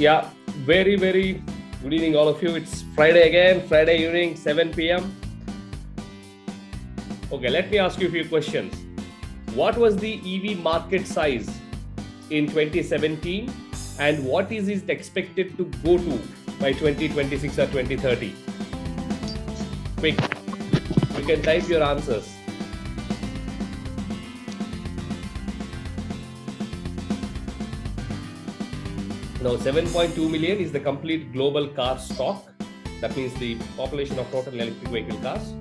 Yeah, very good evening, all of you. It's Friday again, Friday evening, 7 p.m. Okay, let me ask you a few questions. What was the EV market size in 2017 and what is it expected to go to by 2026 or 2030? Quick, you can type your answers. Now, 7.2 million is the complete global car stock. That means the population of total electric vehicle cars.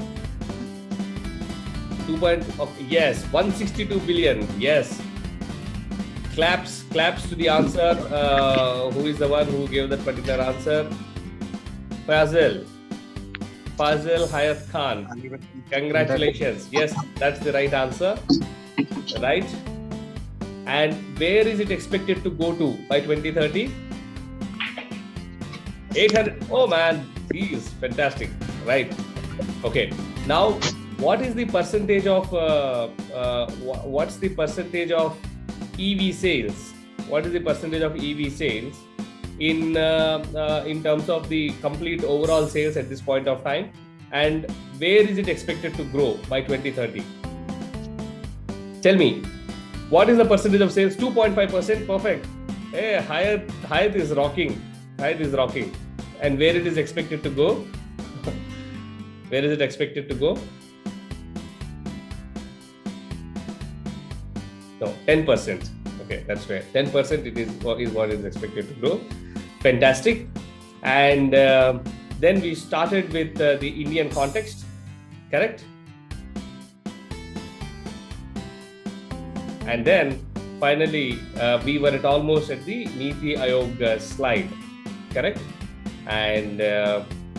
Yes, 162 billion. Yes. Claps to the answer. Who is the one who gave that particular answer? Fazil Hayat Khan. Congratulations. Yes, that's the right answer. Right. And where is it expected to go to by 2030? 800. Oh man, geez, fantastic. Right. Okay. Now, what is the percentage of what's the percentage of EV sales? What is the percentage of EV sales in terms of the complete overall sales at this point of time? And where is it expected to grow by 2030? Tell me. What is the percentage of sales? 2.5%. Perfect. Hey, Hayat is rocking. Hayat is rocking. And where it is expected to go? Where is it expected to go? No, 10%. Okay, that's fair. 10% it is what is expected to grow. Fantastic. And then we started with the Indian context. Correct? And then finally, we were almost at the Niti Aayog slide, correct? And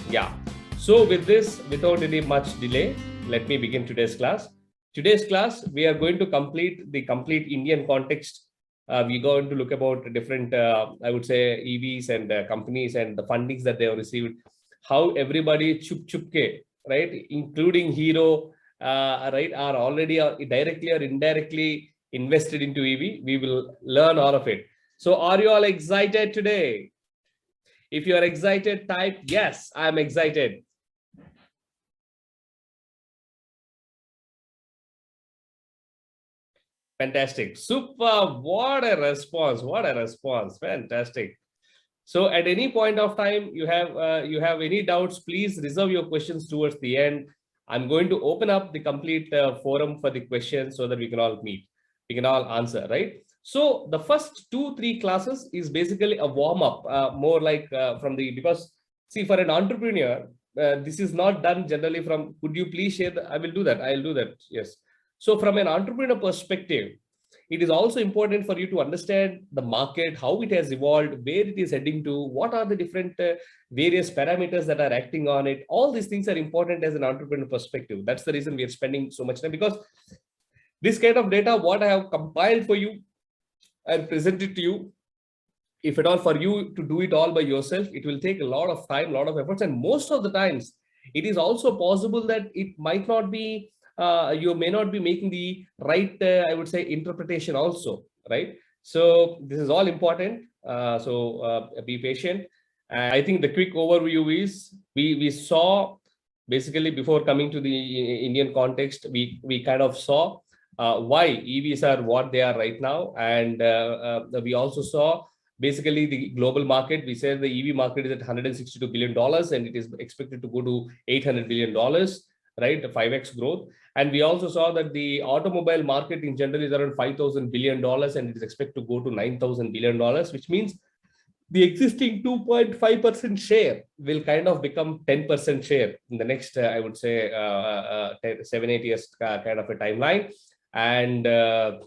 yeah, so with this, without any much delay, let me begin today's class. Today's class, we are going to complete the complete Indian context. We're going to look about different, I would say, EVs and companies and the fundings that they have received, how everybody chupke, right, including Hero, right, are already directly or indirectly invested into EV. We will learn all of it. So are you all excited today? If you are excited, type yes, I'm excited. Fantastic. Super. What a response. What a response. Fantastic. So at any point of time you have any doubts, please reserve your questions towards the end. I'm going to open up the complete forum for the questions so that we can all meet. We can all answer, right? So the first 2-3 classes is basically a warm-up, more like because see, for an entrepreneur, this is not done generally from, could you please share I will do that. I'll do that. Yes. So from an entrepreneur perspective, it is also important for you to understand the market, how it has evolved, where it is heading to, what are the different various parameters that are acting on it. All these things are important as an entrepreneur perspective. That's the reason we are spending so much time, because this kind of data, what I have compiled for you and presented to you, if at all for you to do it all by yourself, it will take a lot of time, a lot of efforts. And most of the times, it is also possible that it might not be, you may not be making the right, I would say, interpretation also, right? So this is all important. So be patient. And I think the quick overview is, we saw, basically before coming to the Indian context, we kind of saw why EVs are what they are right now. And we also saw basically the global market. We said the EV market is at $162 billion and it is expected to go to $800 billion, right? 5x growth. And we also saw that the automobile market in general is around $5,000 billion and it is expected to go to $9,000 billion, which means the existing 2.5% share will kind of become 10% share in the next, I would say, 7-8 years kind of a timeline. And there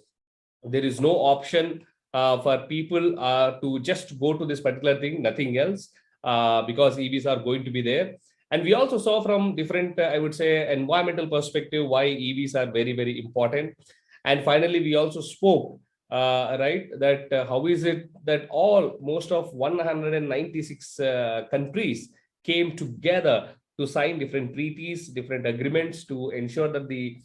is no option for people to just go to this particular thing, nothing else, because EVs are going to be there. And we also saw from different, I would say, environmental perspective, why EVs are very important. And finally, we also spoke, right, that how is it that most of 196 countries came together to sign different treaties, different agreements to ensure that the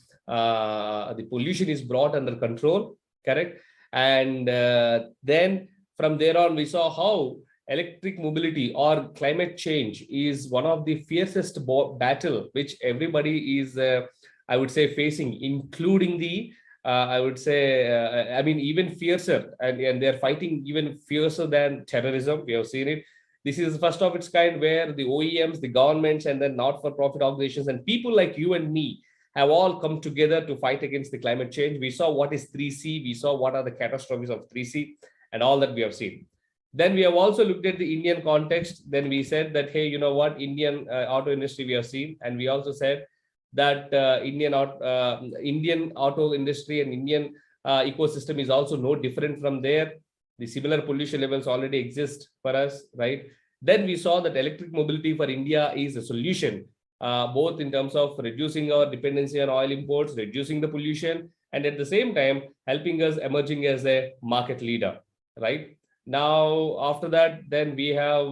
pollution is brought under control, correct? And then from there on, we saw how electric mobility or climate change is one of the fiercest battle which everybody is, I would say, facing, including the, I would say, I mean, even fiercer, and they're fighting even fiercer than terrorism. We have seen it. This is the first of its kind where the OEMs, the governments, and then not-for-profit organizations and people like you and me have all come together to fight against the climate change. We saw what is 3C. We saw what are the catastrophes of 3C and all that we have seen. Then we have also looked at the Indian context. Then we said that, hey, you know what, Indian auto industry we have seen. And we also said that Indian auto industry and Indian ecosystem is also no different from there. The similar pollution levels already exist for us, right? Then we saw that electric mobility for India is a solution, both in terms of reducing our dependency on oil imports, reducing the pollution, and at the same time, helping us emerging as a market leader, right? Now, after that, then we have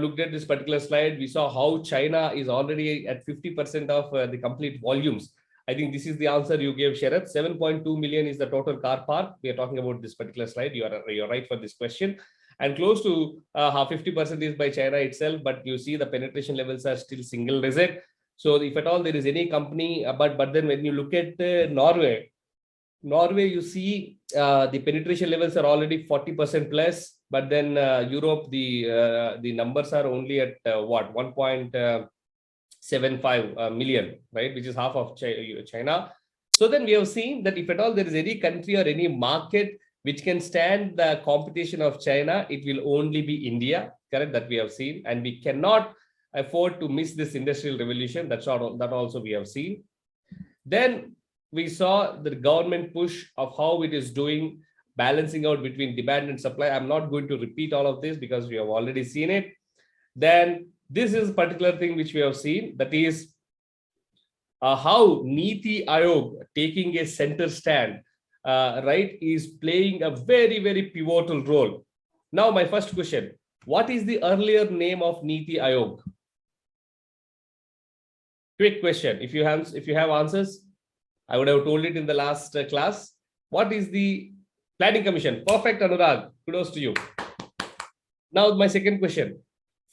looked at this particular slide. We saw how China is already at 50% of the complete volumes. I think this is the answer you gave, Sharath. 7.2 million is the total car park. We are talking about this particular slide. You're right for this question. And close to 50% is by China itself, but you see the penetration levels are still single digit. So if at all there is any company, but then when you look at Norway, you see the penetration levels are already 40% plus, but then Europe, the numbers are only at what, 1.75 million, right, which is half of China. So then we have seen that if at all there is any country or any market which can stand the competition of China, it will only be India, correct, that we have seen. And we cannot afford to miss this industrial revolution. That also we have seen. Then we saw the government push of how it is doing, balancing out between demand and supply. I'm not going to repeat all of this because we have already seen it. Then this is a particular thing which we have seen, that is how Niti Aayog taking a center stand, right, is playing a very, very pivotal role. Now, my first question, what is the earlier name of Niti Aayog? Quick question. If you have answers, I would have told it in the last class. What is the Planning Commission? Perfect, Anurag. Kudos to you. Now, my second question.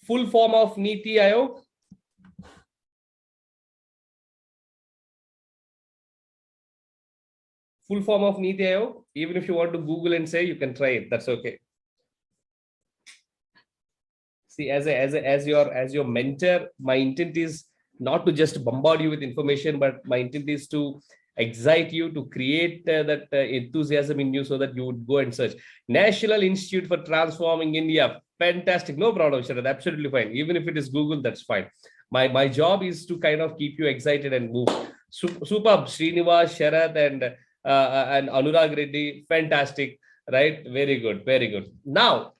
Full form of Niti Aayog? Full form of Niti Aayog? Even if you want to Google and say, you can try it. That's okay. See, as your mentor, my intent is not to just bombard you with information, but my intent is to excite you, to create that enthusiasm in you so that you would go and search. National Institute for Transforming India. Fantastic. No problem, Sharath. Absolutely fine. Even if it is Google, that's fine. My job is to kind of keep you excited and move. Superb. Srinivas, Sharath, and Anurag Reddy. Fantastic. Right? Very good. Very good. Now,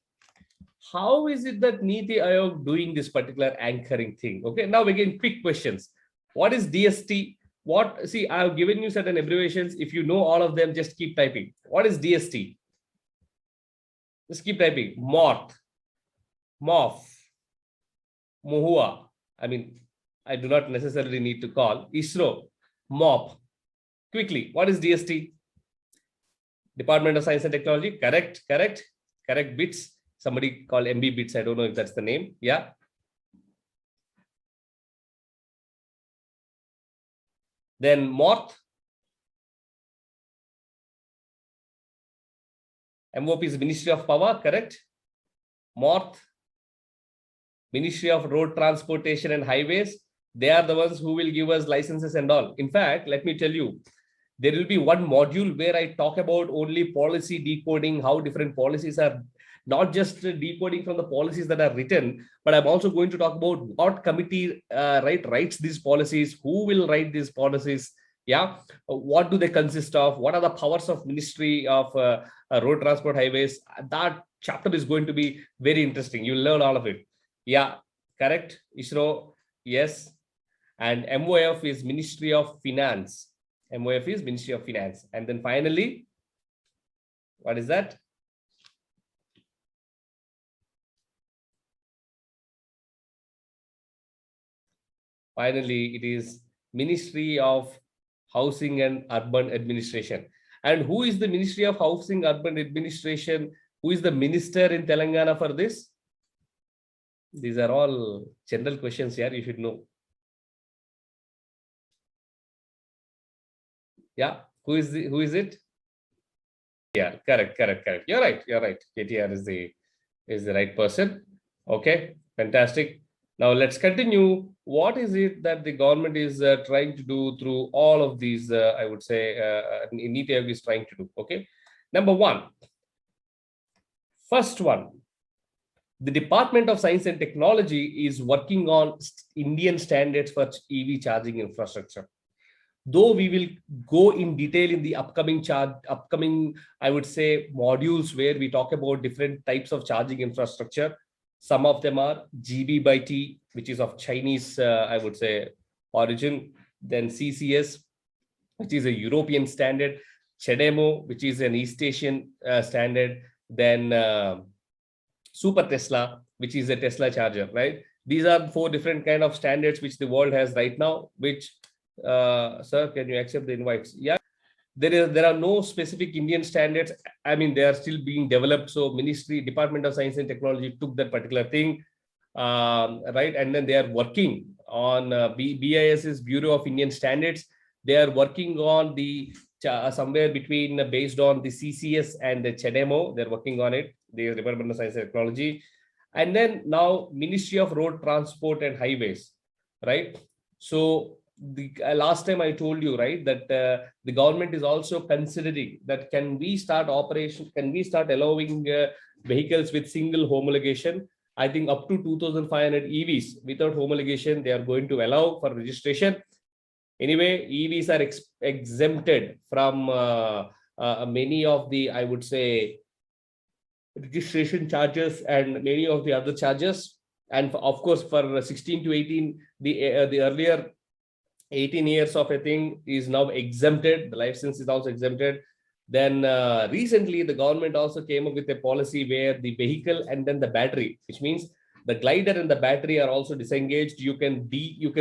how is it that Niti Aayog doing this particular anchoring thing? Okay. Now, again, quick questions. What is DST? See, I have given you certain abbreviations. If you know all of them, just keep typing. What is DST? Just keep typing. Moth, Moth, Mohua. I mean, I do not necessarily need to call. ISRO, MOP. Quickly, what is DST? Department of Science and Technology. Correct. BITS. Somebody called MB BITS. I don't know if that's the name. Yeah. Then MORTH. MOP is Ministry of Power, correct? MORTH, Ministry of Road Transportation and Highways. They are the ones who will give us licenses and all. In fact, let me tell you, there will be one module where I talk about only policy decoding, how different policies are, not just decoding from the policies that are written, but I'm also going to talk about what committee writes these policies, who will write these policies, yeah, what do they consist of, what are the powers of Ministry of Road Transport Highways. That chapter is going to be very interesting. You'll learn all of it. Yeah, correct. ISRO, yes. And MOF is Ministry of Finance. MOF is Ministry of Finance. And then finally, what is that? Finally, it is Ministry of Housing and Urban Administration. And who is the Ministry of Housing Urban Administration? Who is the minister in Telangana for this? These are all general questions here. You should know. Yeah. Who is it? Yeah, correct. You're right. KTR is the right person. Okay, fantastic. Now let's continue. What is it that the government is trying to do through all of these? I would say NITI Aayog is trying to do. Okay, number one, first one, the Department of Science and Technology is working on Indian standards for EV charging infrastructure. Though we will go in detail in the upcoming I would say modules where we talk about different types of charging infrastructure. Some of them are GB by T, which is of Chinese, I would say, origin. Then CCS, which is a European standard. CHAdeMO, which is an East Asian standard. Then Super Tesla, which is a Tesla charger, right? These are 4 different kind of standards which the world has right now, which sir, can you accept the invites? Yeah, there are no specific Indian standards. I mean, they are still being developed. So Department of Science and Technology took that particular thing, right? And then they are working on BIS's Bureau of Indian Standards. They are working on the somewhere between based on the CCS and the CHAdeMO. They're working on it, the Department of Science and Technology. And then now Ministry of Road Transport and Highways, right? So the last time I told you, right, that the government is also considering that can we start allowing vehicles with single homologation. I think up to 2,500 EVs without homologation they are going to allow for registration. Anyway, EVs are exempted from many of the, I would say, registration charges and many of the other charges. And of course, for 16 to 18, the earlier 18 years of a thing is now exempted. The license is also exempted. Then recently, the government also came up with a policy where the vehicle and then the battery, which means the glider and the battery are also disengaged. You can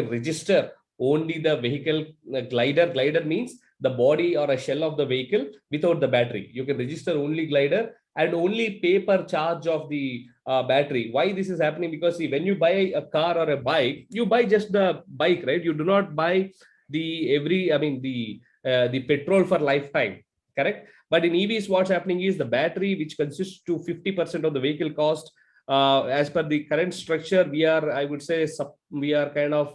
register only the vehicle glider. Glider means the body or a shell of the vehicle without the battery. You can register only glider and only pay per charge of the battery. Why this is happening? Because see, when you buy a car or a bike, you buy just the bike, right? You do not buy the petrol for lifetime, correct? But in EVs, what's happening is the battery, which consists to 50% of the vehicle cost. As per the current structure, we are, I would say, we are kind of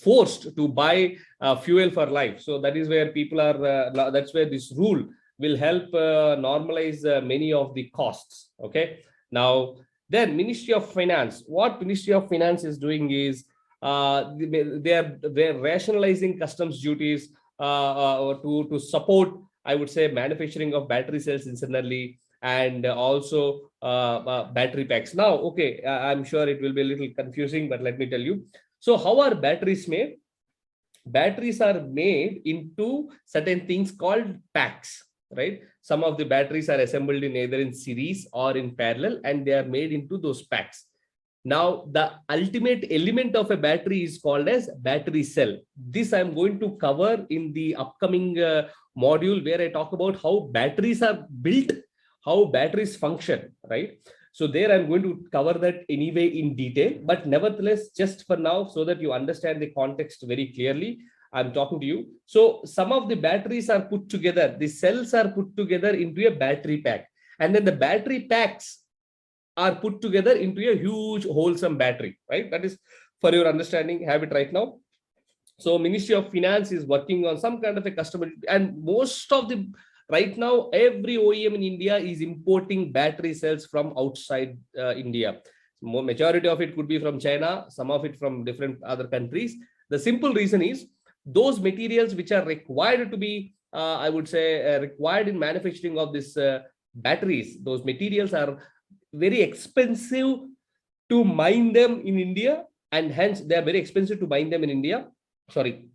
forced to buy fuel for life. So that is where people are, that's where this rule will help normalize many of the costs. Okay. Now, then Ministry of Finance, what Ministry of Finance is doing is they're rationalizing customs duties to support, I would say, manufacturing of battery cells internally and also battery packs. Now, okay, I'm sure it will be a little confusing, but let me tell you. So how are batteries made? Batteries are made into certain things called packs, right? Some of the batteries are assembled in either in series or in parallel, and they are made into those packs. Now, the ultimate element of a battery is called as battery cell. This I'm going to cover in the upcoming module where I talk about how batteries are built, how batteries function, right? So there I'm going to cover that anyway in detail, but nevertheless, just for now, so that you understand the context very clearly, I'm talking to you. So some of the batteries are put together, the cells are put together into a battery pack, and then the battery packs are put together into a huge wholesome battery, right? That is for your understanding, have it right now. So Ministry of Finance is working on some kind of a customer, and most of the right now, every OEM in India is importing battery cells from outside India. Majority of it could be from China, some of it from different other countries. The simple reason is those materials which are required to be, I would say, required in manufacturing of this batteries, those materials are very expensive to mine them in India, and hence they are very expensive to mine them in India. Sorry.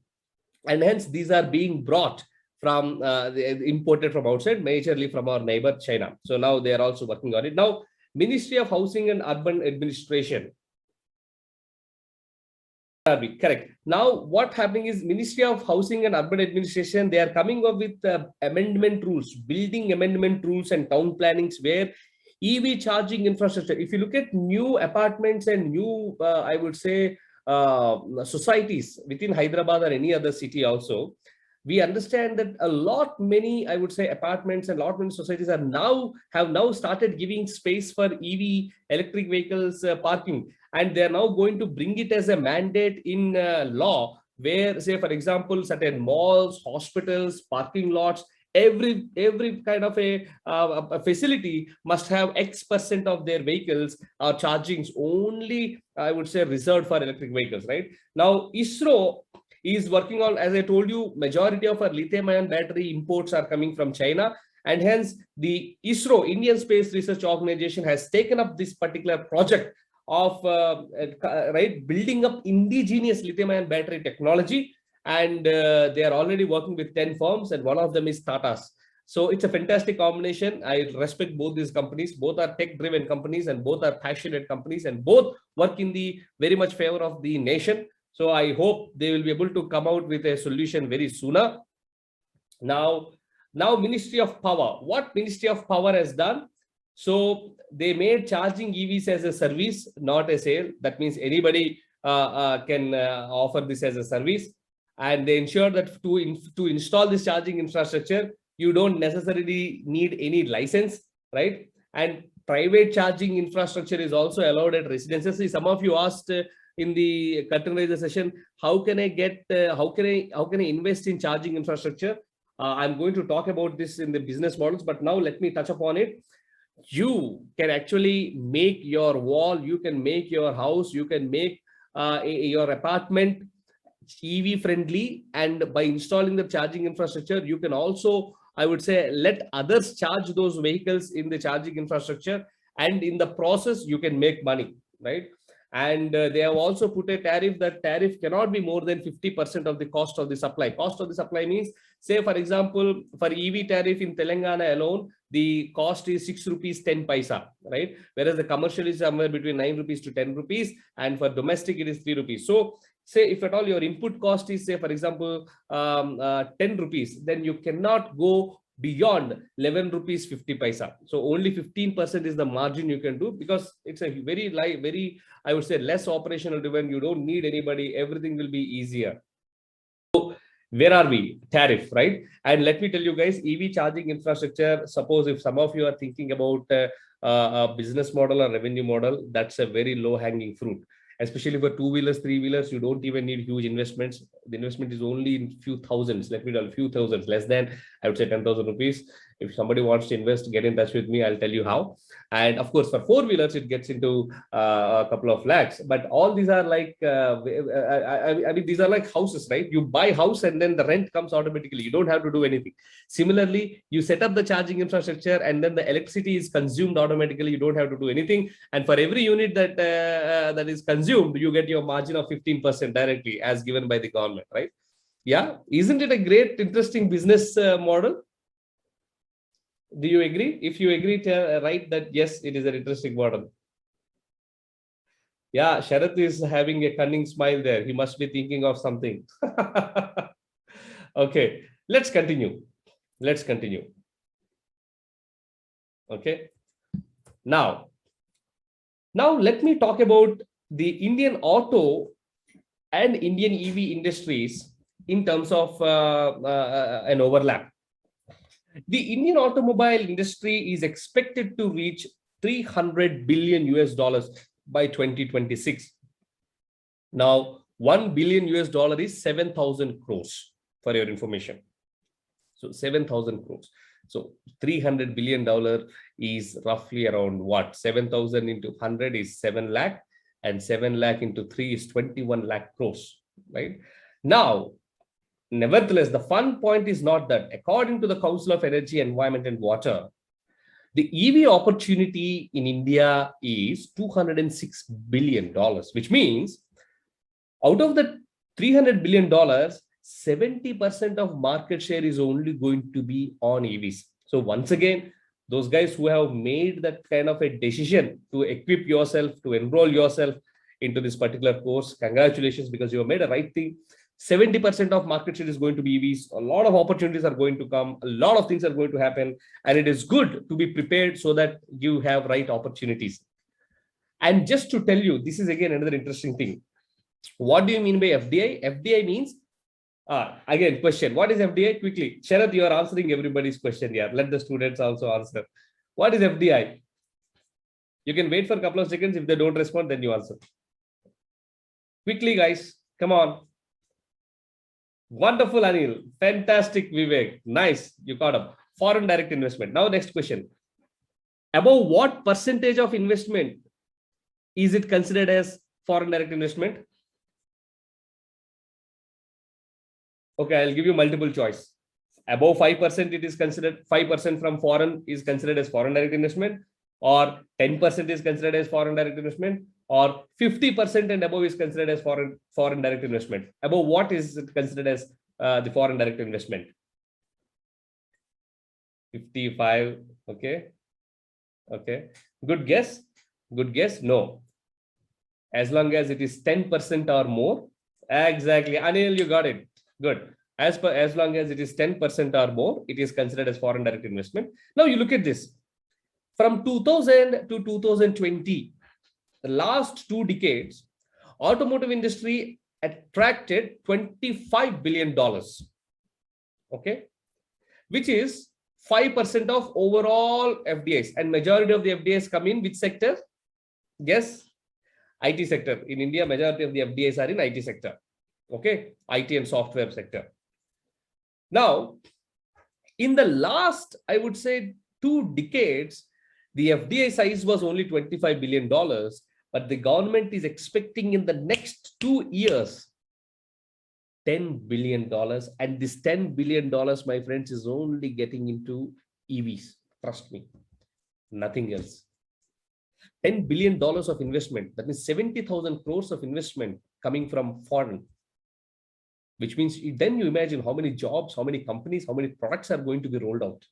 And hence these are being brought from imported from outside, majorly from our neighbor China. So now they are also working on it. Now, Ministry of Housing and Urban Administration Correct. Now, what happening is Ministry of Housing and Urban Administration, they are coming up with amendment rules, building amendment rules and town plannings where EV charging infrastructure, if you look at new apartments and new, I would say, societies within Hyderabad or any other city also, we understand that a lot many, I would say, apartments and a lot many societies are have now started giving space for EV electric vehicles parking, and they are now going to bring it as a mandate in law, where, say, for example, certain malls, hospitals, parking lots, every kind of a facility must have X% of their vehicles or chargings only, I would say, reserved for electric vehicles. Right now, ISRO is working on, as I told you, majority of our lithium-ion battery imports are coming from China, and hence the ISRO, Indian Space Research Organization, has taken up this particular project of building up indigenous lithium-ion battery technology, and they are already working with 10 firms, and one of them is Tata's. So it's a fantastic combination. I respect both these companies. Both are tech-driven companies, and both are passionate companies, and both work in the very much favor of the nation. So I hope they will be able to come out with a solution very sooner. Now Ministry of Power. What Ministry of Power has done? So they made charging EVs as a service, not a sale. That means anybody can offer this as a service. And they ensure that to install this charging infrastructure, you don't necessarily need any license, right? And private charging infrastructure is also allowed at residences. See, some of you asked in the curtain raiser session, how can I invest in charging infrastructure? I'm going to talk about this in the business models, but now let me touch upon it. You can actually make your wall, you can make your house, you can make your apartment EV friendly, and by installing the charging infrastructure, you can also, I would say, let others charge those vehicles in the charging infrastructure, and in the process you can make money, right? And they have also put a tariff. That tariff cannot be more than 50% of the cost of the supply. Cost of the supply means, say, for example, for EV tariff in Telangana alone, the cost is 6 rupees 10 paisa, right? Whereas the commercial is somewhere between 9 rupees to 10 rupees, and for domestic it is 3 rupees. So say if at all your input cost is, say, for example, 10 rupees, then you cannot go beyond 11 rupees 50 paisa. So only 15% is the margin you can do, because it's a very, I would say, less operational driven. You don't need anybody. Everything will be easier. So where are we? Tariff, right? And let me tell you guys, EV charging infrastructure, suppose if some of you are thinking about a business model or revenue model, that's a very low hanging fruit. Especially for 2-wheelers, 3-wheelers, you don't even need huge investments. The investment is only in few thousands. Let me tell you, few thousands, less than, I would say, 10,000 rupees. If somebody wants to invest, get in touch with me. I'll tell you how. And of course, for 4-wheelers, it gets into a couple of lakhs. But all these are like, I mean, these are like houses, right? You buy house and then the rent comes automatically. You don't have to do anything. Similarly, you set up the charging infrastructure and then the electricity is consumed automatically. You don't have to do anything. And for every unit that that is consumed, you get your margin of 15% directly as given by the government, right? Yeah. Isn't it a great, interesting business model? Do you agree? If you agree, write that yes, it is an interesting model. Yeah, Sharath is having a cunning smile there. He must be thinking of something. Okay, let's continue. Let's continue. Okay. Now let me talk about the Indian auto and Indian EV industries in terms of an overlap. The Indian automobile industry is expected to reach $300 billion by 2026. Now, $1 billion is 7,000 crores, for your information. So 7,000 crores. So $300 billion is roughly around what? 7,000 into 100 is 7 lakh, and 7 lakh into 3 is 21 lakh crores, right? Now, nevertheless, the fun point is not that. According to the Council of Energy, Environment and Water, the EV opportunity in India is $206 billion, which means out of the $300 billion, 70% of market share is only going to be on EVs. So once again, those guys who have made that kind of a decision to equip yourself, to enroll yourself into this particular course. Congratulations, because you have made a right thing. 70% of market share is going to be EVs. A lot of opportunities are going to come. A lot of things are going to happen. And it is good to be prepared so that you have right opportunities. And just to tell you, this is again another interesting thing. What do you mean by FDI? FDI means, again, question. What is FDI? Quickly. Sharath, you are answering everybody's question here. Let the students also answer. What is FDI? You can wait for a couple of seconds. If they don't respond, then you answer. Quickly, guys. Come on. Wonderful, Anil. Fantastic, Vivek. Nice. You caught up. Foreign direct investment. Now, next question. Above what percentage of investment is it considered as foreign direct investment? Okay, I'll give you multiple choice. Above 5%, it is considered 5% from foreign is considered as foreign direct investment, or 10% is considered as foreign direct investment, or 50% and above is considered as foreign direct investment. Above what is it considered as the foreign direct investment? 55. Okay. Okay. Good guess. Good guess. No. As long as it is 10% or more. Exactly. Anil, you got it. Good. As long as it is 10% or more, it is considered as foreign direct investment. Now you look at this. From 2000 to 2020, the last 2 decades, automotive industry attracted $25 billion. Okay. Which is 5% of overall FDIs, and majority of the FDIs come in which sector? Guess. IT sector. In India, majority of the FDIs are in IT sector. Okay. IT and software sector. Now, in the last, I would say 2 decades, the FDI size was only $25 billion, but the government is expecting in the next 2 years, $10 billion. And this $10 billion, my friends, is only getting into EVs. Trust me, nothing else. $10 billion of investment. That means 70,000 crores of investment coming from foreign. Which means then you imagine how many jobs, how many companies, how many products are going to be rolled out.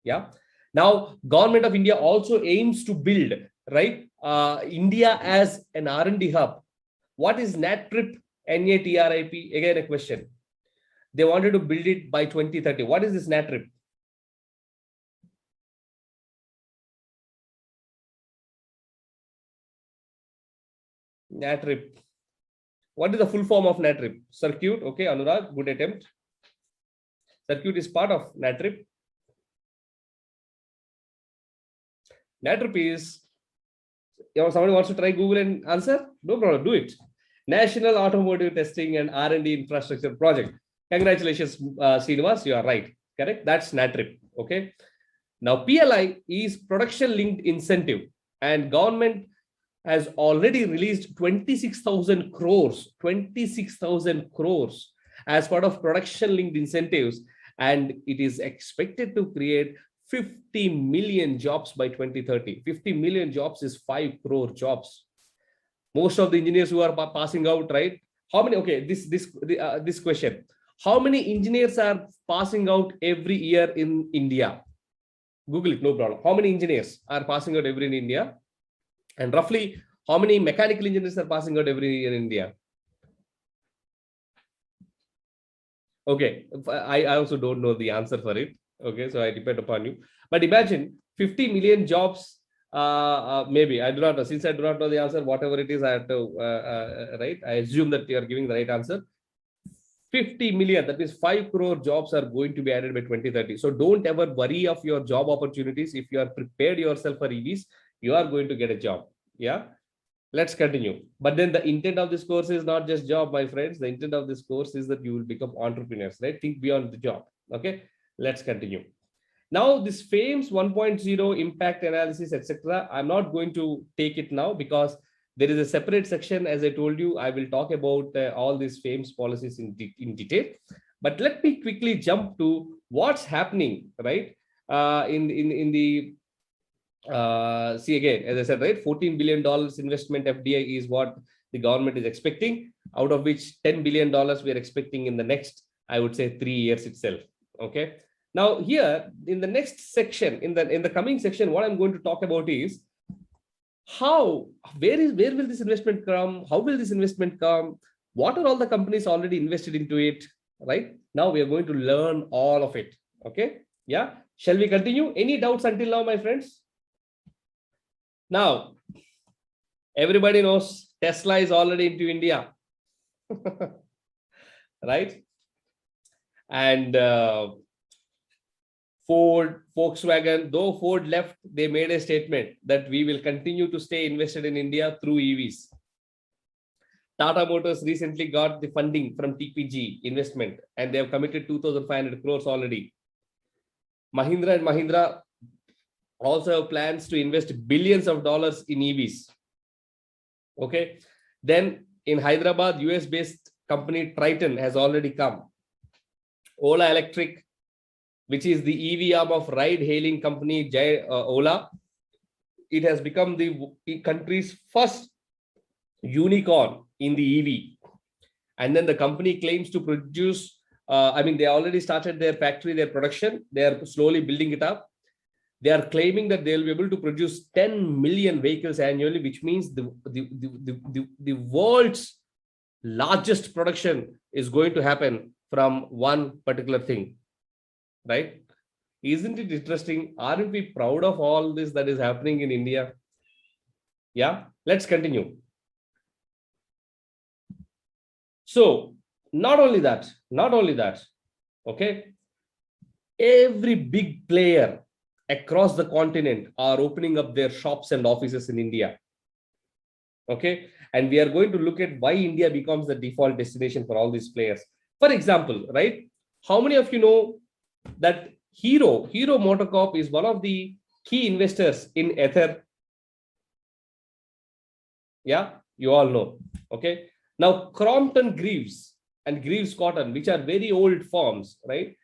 Yeah. Now, Government of India also aims to build, right, India as an R&D hub. What is NATRIP? NATRIP? Again, a question. They wanted to build it by 2030. What is this NATRIP? NATRIP. What is the full form of NATRIP? Circuit. Okay, Anurag, good attempt. Circuit is part of NATRIP. NATRIP is, somebody wants to try Google and answer? No problem, do it. National Automotive Testing and R&D Infrastructure Project. Congratulations, Srinivas, you are right. Correct? That's NATRIP. Okay. Now, PLI is production linked incentive, and government has already released 26,000 crores, 26,000 crores as part of production linked incentives. And it is expected to create 50 million jobs by 2030. 50 million jobs is 5 crore jobs. Most of the engineers who are passing out, right? How many? Okay, this question. How many engineers are passing out every year in India? Google it, no problem. How many engineers are passing out every year in India? And roughly, how many mechanical engineers are passing out every year in India? Okay, I also don't know the answer for it. Okay, so I depend upon you. But imagine 50 million jobs. Maybe I do not know. Since I do not know the answer, whatever it is, I have to right. I assume that you are giving the right answer. 50 million, that means 5 crore jobs are going to be added by 2030. So don't ever worry of your job opportunities. If you are prepared yourself for EVs, you are going to get a job. Yeah. Let's continue. But then the intent of this course is not just job, my friends. The intent of this course is that you will become entrepreneurs, right? Think beyond the job. Okay. Let's continue. Now, this FAMES 1.0 impact analysis, etc. I'm not going to take it now because there is a separate section. As I told you, I will talk about all these FAMES policies in detail. But let me quickly jump to what's happening, right? In the see again, as I said, right, $14 billion investment FDI is what the government is expecting, out of which $10 billion we are expecting in the next, I would say, 3 years itself. Okay. Now here in the next section, in the coming section, what I'm going to talk about is How, where will this investment come? How will this investment come? What are all the companies already invested into it? Right now, we are going to learn all of it. Okay. Yeah. Shall we continue? Any doubts until now, my friends? Now, everybody knows Tesla is already into India, right? And Ford, Volkswagen, though Ford left, they made a statement that we will continue to stay invested in India through EVs. Tata Motors recently got the funding from TPG investment and they have committed 2,500 crores already. Mahindra and Mahindra also have plans to invest billions of dollars in EVs. Okay. Then in Hyderabad, US based company Triton has already come. Ola Electric, which is the EV arm of ride hailing company Ola, it has become the country's first unicorn in the EV. And then the company claims to produce, they already started their factory, their production. They are slowly building it up. They are claiming that they'll be able to produce 10 million vehicles annually, which means the world's largest production is going to happen from one particular thing, right? Isn't it interesting? Aren't we proud of all this that is happening in India? Yeah, let's continue. So not only that, okay, every big player across the continent are opening up their shops and offices in India. Okay, and we are going to look at why India becomes the default destination for all these players. For example, right, how many of you know that Hero MotoCorp is one of the key investors in Ether? Yeah, you all know. Okay, now Crompton Greaves and Greaves Cotton, which are very old firms, right?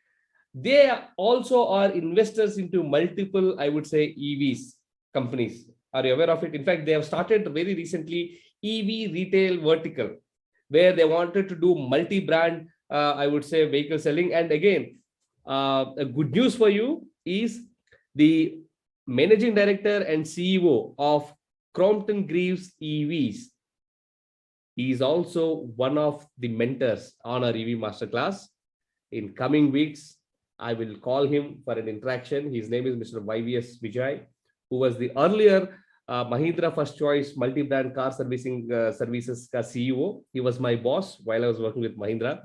They also are investors into multiple, I would say, EVs companies. Are you aware of it? In fact, they have started very recently EV retail vertical, where they wanted to do multi-brand, I would say, vehicle selling. And again, a good news for you is the managing director and CEO of Crompton Greaves EVs. He is also one of the mentors on our EV Masterclass. In coming weeks, I will call him for an interaction. His name is Mr. YVS Vijay, who was the earlier Mahindra First Choice multi-brand car servicing services CEO. He was my boss while I was working with Mahindra.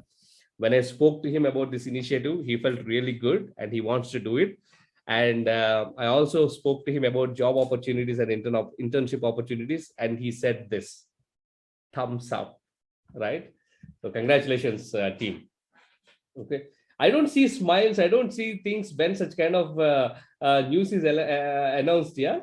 When I spoke to him about this initiative, he felt really good and he wants to do it. And I also spoke to him about job opportunities and internship opportunities. And he said this, thumbs up, right? So congratulations, team. Okay. I don't see smiles. I don't see things when such kind of news is announced. Yeah.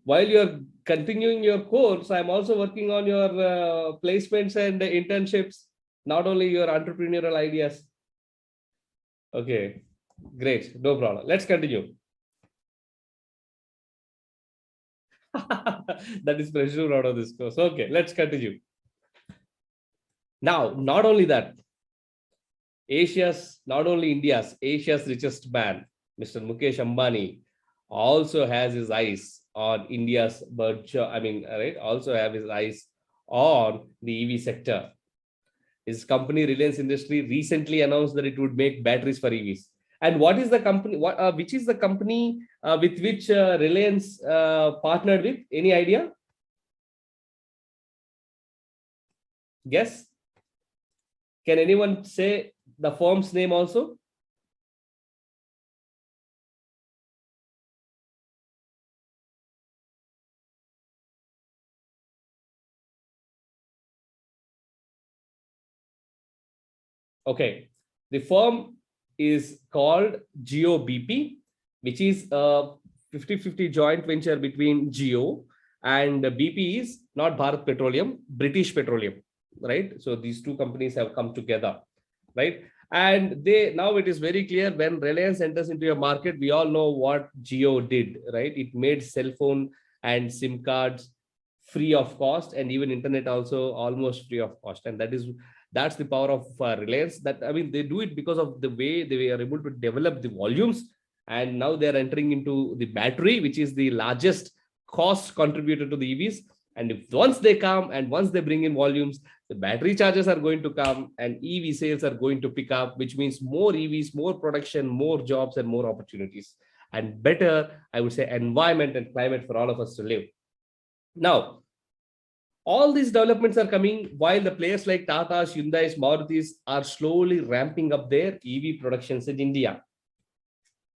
While you're continuing your course, I'm also working on your placements and internships, not only your entrepreneurial ideas. Okay, great. No problem. Let's continue. That is pressure out of this course. Okay, let's continue. Now, not only that, not only India's, Asia's richest man, Mr. Mukesh Ambani, also has his eyes on India's right? Also have his eyes on the EV sector. His company, Reliance Industry, recently announced that it would make batteries for EVs. And what is the company? Which is the company with which Reliance partnered with? Any idea? Guess? Can anyone say the firm's name also? Okay, the firm is called Jio BP, which is a 50-50 joint venture between Jio and BP is not Bharat Petroleum, British Petroleum, right? So these two companies have come together, right? And now it is very clear when Reliance enters into a market, we all know what Jio did, right? It made cell phone and SIM cards free of cost, and even internet also almost free of cost. And that's the power of Reliance. That they do it because of the way they are able to develop the volumes, and now they are entering into the battery, which is the largest cost contributor to the EVs. And if once they come and once they bring in volumes, the battery charges are going to come and EV sales are going to pick up, which means more EVs, more production, more jobs, and more opportunities, and better, I would say, environment and climate for all of us to live. Now, all these developments are coming while the players like Tata's, Hyundai's, Maruti's are slowly ramping up their EV productions in India.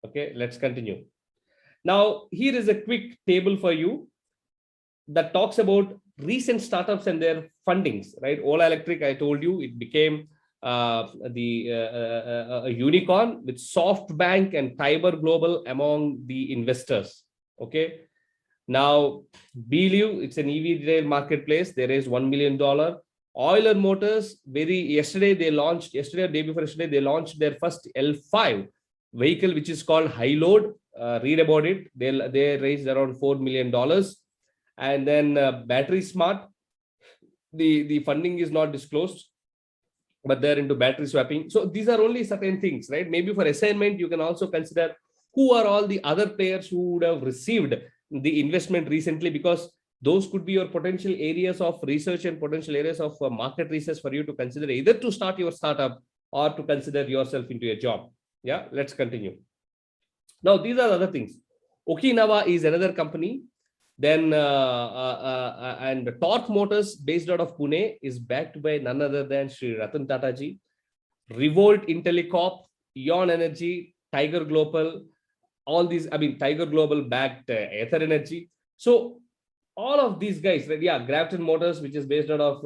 Okay, let's continue. Now, here is a quick table for you that talks about recent startups and their fundings, right? Ola Electric, I told you, it became a unicorn with SoftBank and Tiber Global among the investors. Okay. Now, Believe, it's an EV retail marketplace. There is $1 million. Euler Motors, yesterday or day before yesterday, they launched their first L5 vehicle, which is called High Load. Read about it. They raised around $4 million. And then Battery Smart, the funding is not disclosed, but they're into battery swapping. So these are only certain things, right? Maybe for assignment, you can also consider who are all the other players who would have received the investment recently, because those could be your potential areas of research and potential areas of market research for you to consider, either to start your startup or to consider yourself into a job. Yeah, let's continue. Now, these are other things. Okinawa is another company. Then and Torque Motors, based out of Pune, is backed by none other than Sri Ratan Tata ji. Revolt Intellicorp, Ion Energy, Tiger Global, all these, I mean, Tiger Global backed Ether Energy. So all of these guys, right? Yeah, Grafton Motors, which is based out of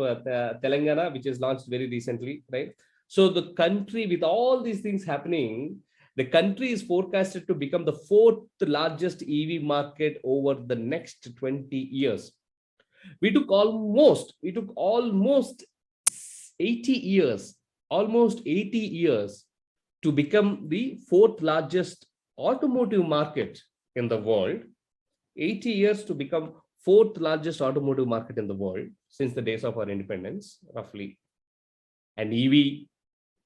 Telangana, which is launched very recently, right? So the country, with all these things happening, the country is forecasted to become the 4th largest EV market over the next 20 years. We took almost 80 years to become the 4th largest automotive market in the world. 80 years to become 4th largest automotive market in the world since the days of our independence, roughly. And EV,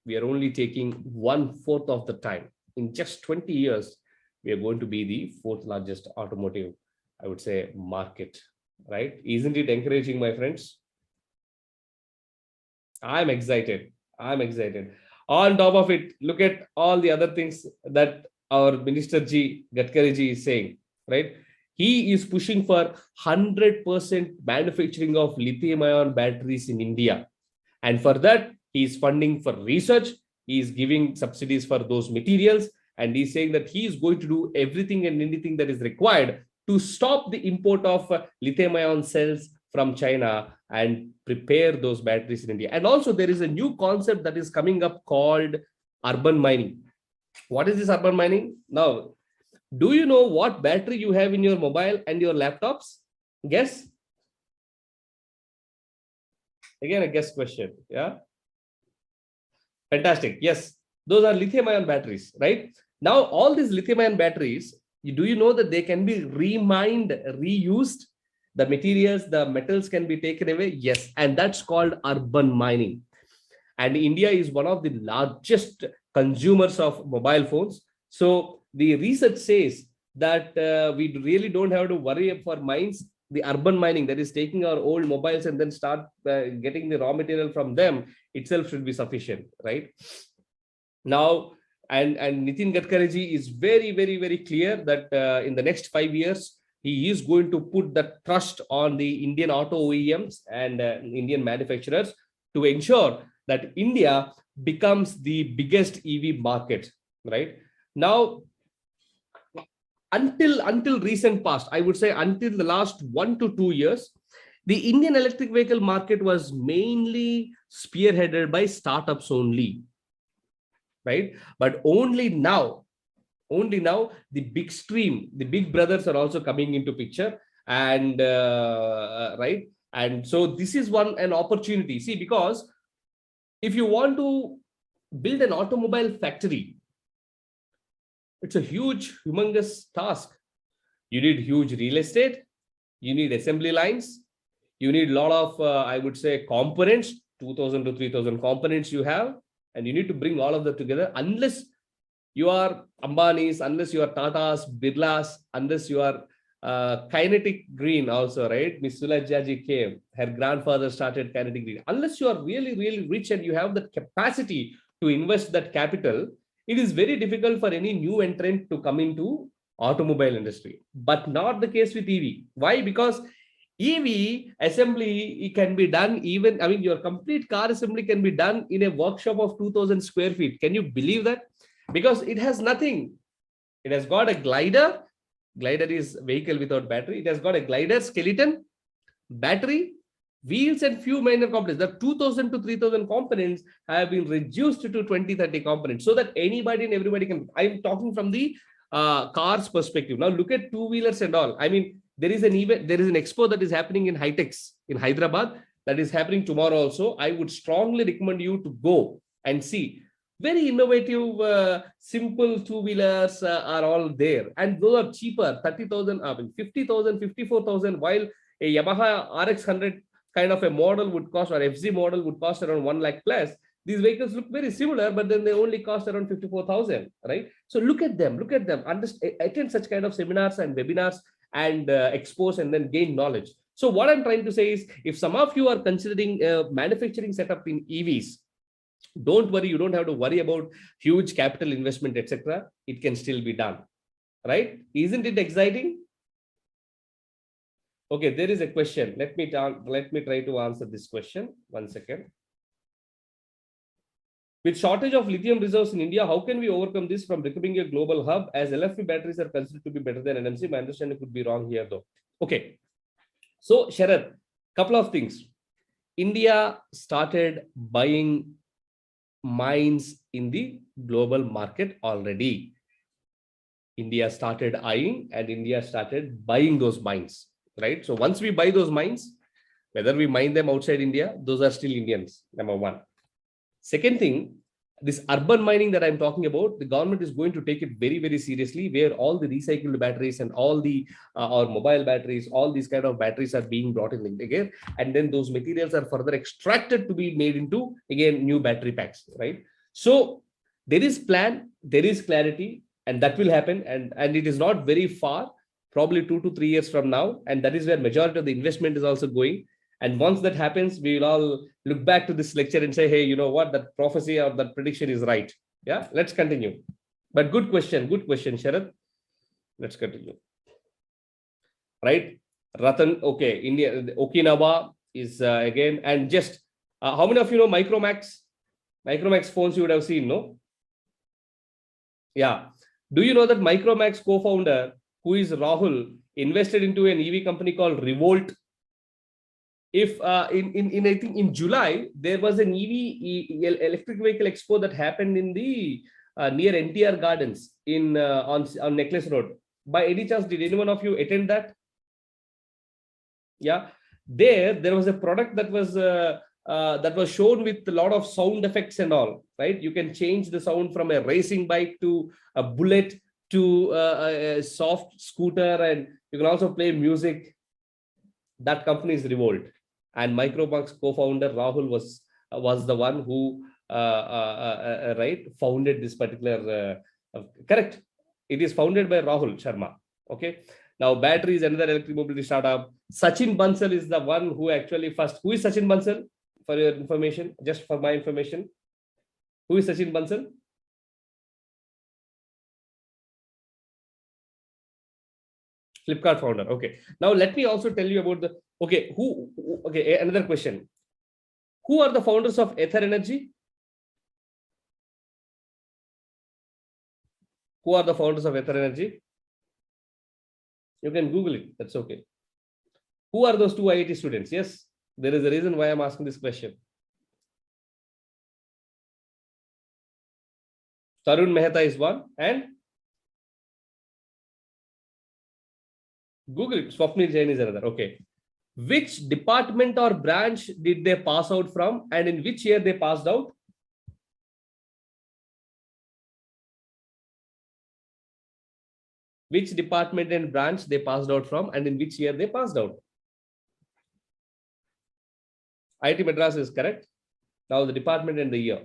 we are only taking 1/4 of the time. In just 20 years, we are going to be the 4th largest automotive, I would say, market, right? Isn't it encouraging, my friends? I'm excited. On top of it, look at all the other things that our Minister Gadkari ji is saying, right? He is pushing for 100% manufacturing of lithium-ion batteries in India. And for that, he is funding for research. He is giving subsidies for those materials. And he's saying that he is going to do everything and anything that is required to stop the import of lithium-ion cells from China and prepare those batteries in India. And also, there is a new concept that is coming up called urban mining. What is this urban mining? Now, do you know what battery you have in your mobile and your laptops? Guess? Again, a guess question. Yeah. Fantastic. Yes, those are lithium-ion batteries, right? Now, all these lithium-ion batteries, do you know that they can be remined, reused? The materials, the metals can be taken away. Yes, and that's called urban mining. And India is one of the largest consumers of mobile phones. So the research says that we really don't have to worry for mines. The urban mining, that is taking our old mobiles and then start getting the raw material from them itself, should be sufficient, right? Now, and Nitin Gadkari ji is very, very, very clear that in the next 5 years, he is going to put the trust on the Indian auto OEMs and Indian manufacturers to ensure that India becomes the biggest EV market, right? Now, until recent past, I would say until the last 1 to 2 years, the Indian electric vehicle market was mainly spearheaded by startups only, right? But only now, the big stream, the big brothers are also coming into picture, and right? And so this is an opportunity. See, because if you want to build an automobile factory, it's a huge, humongous task. You need huge real estate. You need assembly lines. You need a lot of, I would say, components, 2,000 to 3,000 components you have. And you need to bring all of that together. Unless you are Ambani's, unless you are Tata's, Birla's, unless you are Kinetic Green also, right? Miss Sulajja came. Her grandfather started Kinetic Green. Unless you are really, really rich and you have the capacity to invest that capital, it is very difficult for any new entrant to come into automobile industry. But not the case with EV. Why? Because EV assembly it can be done even, I mean, your complete car assembly can be done in a workshop of 2000 square feet. Can you believe that? Because it has nothing. It has got a glider. Glider is vehicle without battery. It has got a glider, skeleton, battery, wheels, and few minor components. The 2000 to 3000 components have been reduced to 20-30 components so that anybody and everybody can. I'm talking from the car's perspective. Now look at two-wheelers and all. I mean, there is an event, there is an expo that is happening in Hitex in Hyderabad that is happening tomorrow also. I would strongly recommend you to go and see. Very innovative, simple two-wheelers are all there, and those are cheaper, 30,000, 50,000, 54,000, while a Yamaha RX 100 kind of a model would cost, or FZ model would cost around 1 lakh plus. These vehicles look very similar, but then they only cost around 54,000, right? So look at them, attend such kind of seminars and webinars and expose and then gain knowledge. So what I'm trying to say is, if some of you are considering manufacturing setup in EVs, don't worry, you don't have to worry about huge capital investment, etc. It can still be done, right? Isn't it exciting? Okay, there is a question. Let me try to answer this question. 1 second. With shortage of lithium reserves in India, how can we overcome this from becoming a global hub, as LFP batteries are considered to be better than NMC? My understanding could be wrong here though. Okay, so Sharad, couple of things. India started buying mines in the global market already. India started eyeing and India started buying those mines, right? So once we buy those mines, whether we mine them outside India, those are still Indians, number one. Second thing, this urban mining that I'm talking about, the government is going to take it very, very seriously, where all the recycled batteries and all the or mobile batteries, all these kind of batteries are being brought in again, and then those materials are further extracted to be made into again new battery packs, right? So there is plan, there is clarity, and that will happen, and it is not very far, probably 2 to 3 years from now, and that is where majority of the investment is also going. And once that happens, we will all look back to this lecture and say, hey, you know what, that prophecy or that prediction is right. Yeah, let's continue. But good question, Sharad. Let's continue. Right, Ratan, okay, India, Okinawa is again, and just how many of you know Micromax? Micromax phones you would have seen, no? Yeah. Do you know that Micromax co-founder, who is Rahul, invested into an EV company called Revolt? If in I think in July there was an electric vehicle expo that happened in the near NTR Gardens in on Necklace Road. By any chance, did anyone of you attend that? Yeah, there was a product that was shown with a lot of sound effects and all, right? You can change the sound from a racing bike to a bullet to a soft scooter, and you can also play music. That company is Revolt, and Micromax co-founder Rahul was the one who right founded this particular correct. It is founded by Rahul Sharma. Okay. Now battery is another electric mobility startup. Sachin Bansal is the one who actually first. Who is Sachin Bansal? For your information, just for my information, who is Sachin Bansal? Flipkart founder. Okay. Now let me also tell you about the okay, another question. Who are the founders of Ether Energy? Who are the founders of Ether Energy? You can Google it. That's okay. Who are those two IIT students? Yes, there is a reason why I'm asking this question. Tarun Mehta is one, and Google it. Swapnil Jain is another. Okay. Which department or branch did they pass out from, and in which year they passed out? Which department and branch they passed out from, and in which year they passed out? IIT Madras is correct. Now the department and the year.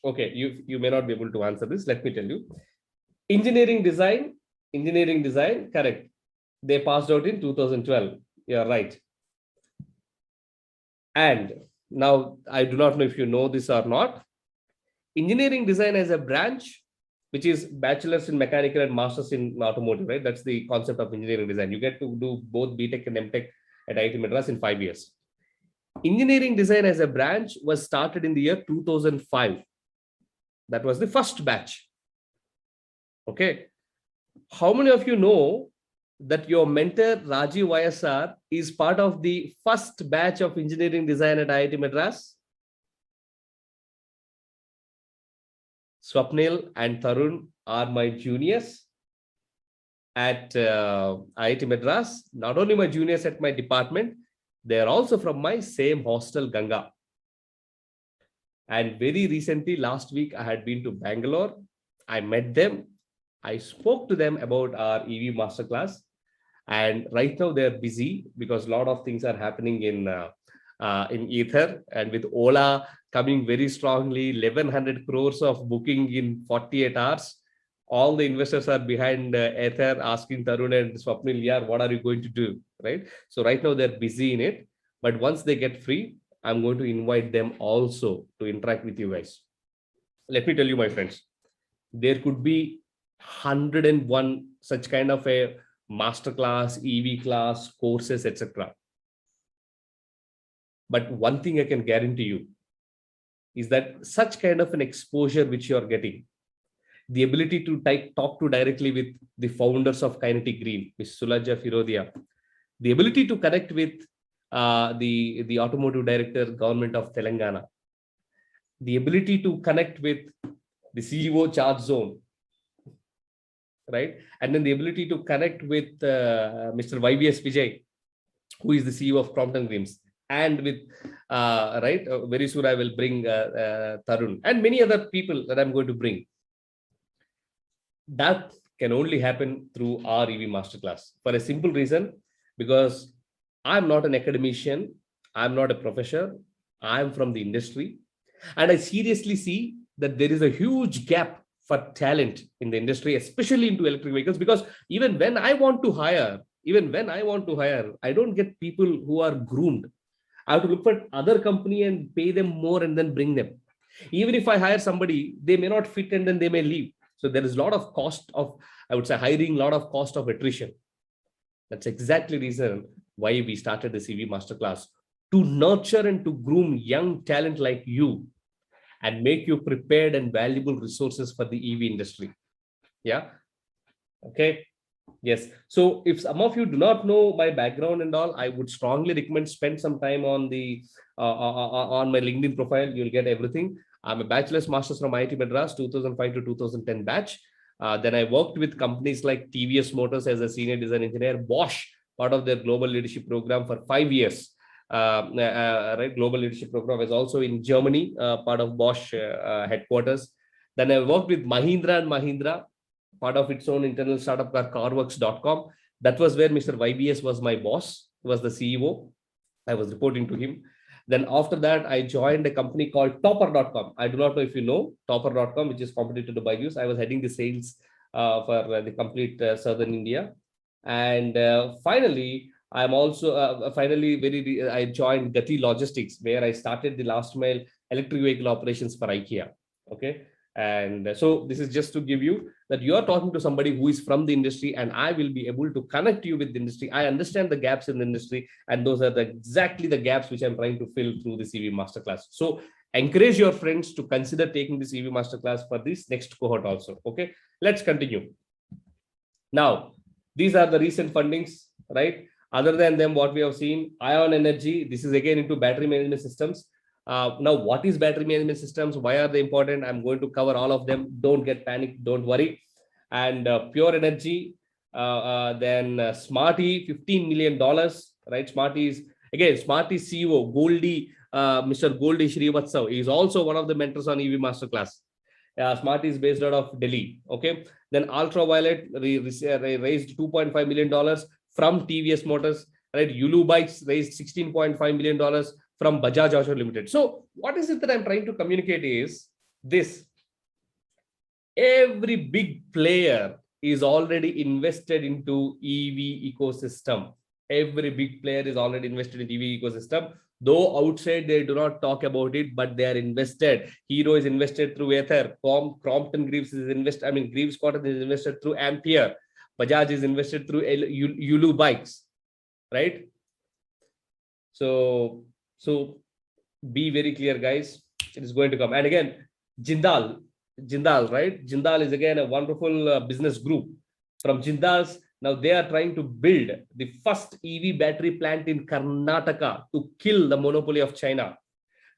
Okay, you may not be able to answer this. Let me tell you. Engineering design, correct. They passed out in 2012. You're right. And now I do not know if you know this or not. Engineering design as a branch, which is bachelor's in mechanical and master's in automotive, right? That's the concept of engineering design. You get to do both BTech and MTech at IIT Madras in 5 years. Engineering design as a branch was started in the year 2005. That was the first batch. Okay. How many of you know that your mentor Rajiv YSR is part of the first batch of engineering design at IIT Madras? Swapnil and Tarun are my juniors at IIT Madras. Not only my juniors at my department, they are also from my same hostel, Ganga. And very recently, last week, I had been to Bangalore. I met them. I spoke to them about our EV masterclass. And right now they're busy because a lot of things are happening in Ether, and with Ola coming very strongly, 1100 crores of booking in 48 hours. All the investors are behind Ether asking Tarun and Swapnil, yeah, what are you going to do? Right. So right now they're busy in it. But once they get free, I'm going to invite them also to interact with you guys. Let me tell you, my friends, there could be 101 such kind of a masterclass, EV class, courses, etc. But one thing I can guarantee you is that such kind of an exposure which you are getting, the ability to talk to directly with the founders of Kinetic Green, Ms. Sulaja Firodia, the ability to connect with the automotive director, government of Telangana, the ability to connect with the CEO charge zone, right? And then the ability to connect with Mr. YVS Vijay, who is the CEO of Crompton Greaves, and with, right, very soon I will bring Tarun and many other people that I'm going to bring. That can only happen through our EV Masterclass for a simple reason, because I'm not an academician, I'm not a professor, I'm from the industry. And I seriously see that there is a huge gap for talent in the industry, especially into electric vehicles, because even when I want to hire, I don't get people who are groomed. I have to look for other company and pay them more and then bring them. Even if I hire somebody, they may not fit and then they may leave. So there is a lot of cost of, I would say, hiring, a lot of cost of attrition. That's exactly the reason why we started this EV Masterclass, to nurture and to groom young talent like you and make you prepared and valuable resources for the EV industry. Yeah. Okay. Yes. So if some of you do not know my background and all, I would strongly recommend spend some time on the on my LinkedIn profile. You'll get everything. I'm a bachelor's master's from IIT Madras, 2005 to 2010 batch. Then I worked with companies like TVS Motors as a senior design engineer, Bosch, part of their global leadership program for 5 years. Right, global leadership program is also in Germany, part of Bosch headquarters. Then I worked with Mahindra and Mahindra, part of its own internal startup called carworks.com. That was where Mr. YBS was my boss, was the CEO. I was reporting to him. Then after that, I joined a company called Topper.com. I do not know if you know Topper.com, which is competitor to Byju's. I was heading the sales for the complete Southern India. And finally, I'm also I joined Gati Logistics, where I started the last mile electric vehicle operations for IKEA. Okay. And so this is just to give you that you are talking to somebody who is from the industry, and I will be able to connect you with the industry. I understand the gaps in the industry, and those are exactly the gaps which I'm trying to fill through this EV Masterclass. So encourage your friends to consider taking this EV Masterclass for this next cohort also. Okay, let's continue. Now, these are the recent fundings, right? Other than them, what we have seen, Ion Energy, this is again into battery management systems. Now, what is battery management systems? Why are they important? I'm going to cover all of them. Don't get panicked. Don't worry. And Pure Energy, then Smarty, $15 million, right? Smarty is, again, Smarty CEO, Goldie, Mr. Goldie Srivatsav is also one of the mentors on EV Masterclass. Smarty is based out of Delhi. Okay. Then Ultraviolet raised $2.5 million from TVS Motors, right? Yulu Bikes raised $16.5 million from Bajaj Auto Limited. So what is it that I'm trying to communicate is this. every big player is already invested into EV ecosystem. Every big player is already invested in EV ecosystem. Though outside they do not talk about it, but they are invested. Hero is invested through Ether. Crompton Greaves is invested. I mean, Greaves Cotton is invested through Ampere. Bajaj is invested through Yulu bikes, right? So be very clear, guys. It is going to come. And again, Jindal, right? Jindal is again a wonderful business group. From Jindal's, now they are trying to build the first EV battery plant in Karnataka to kill the monopoly of China.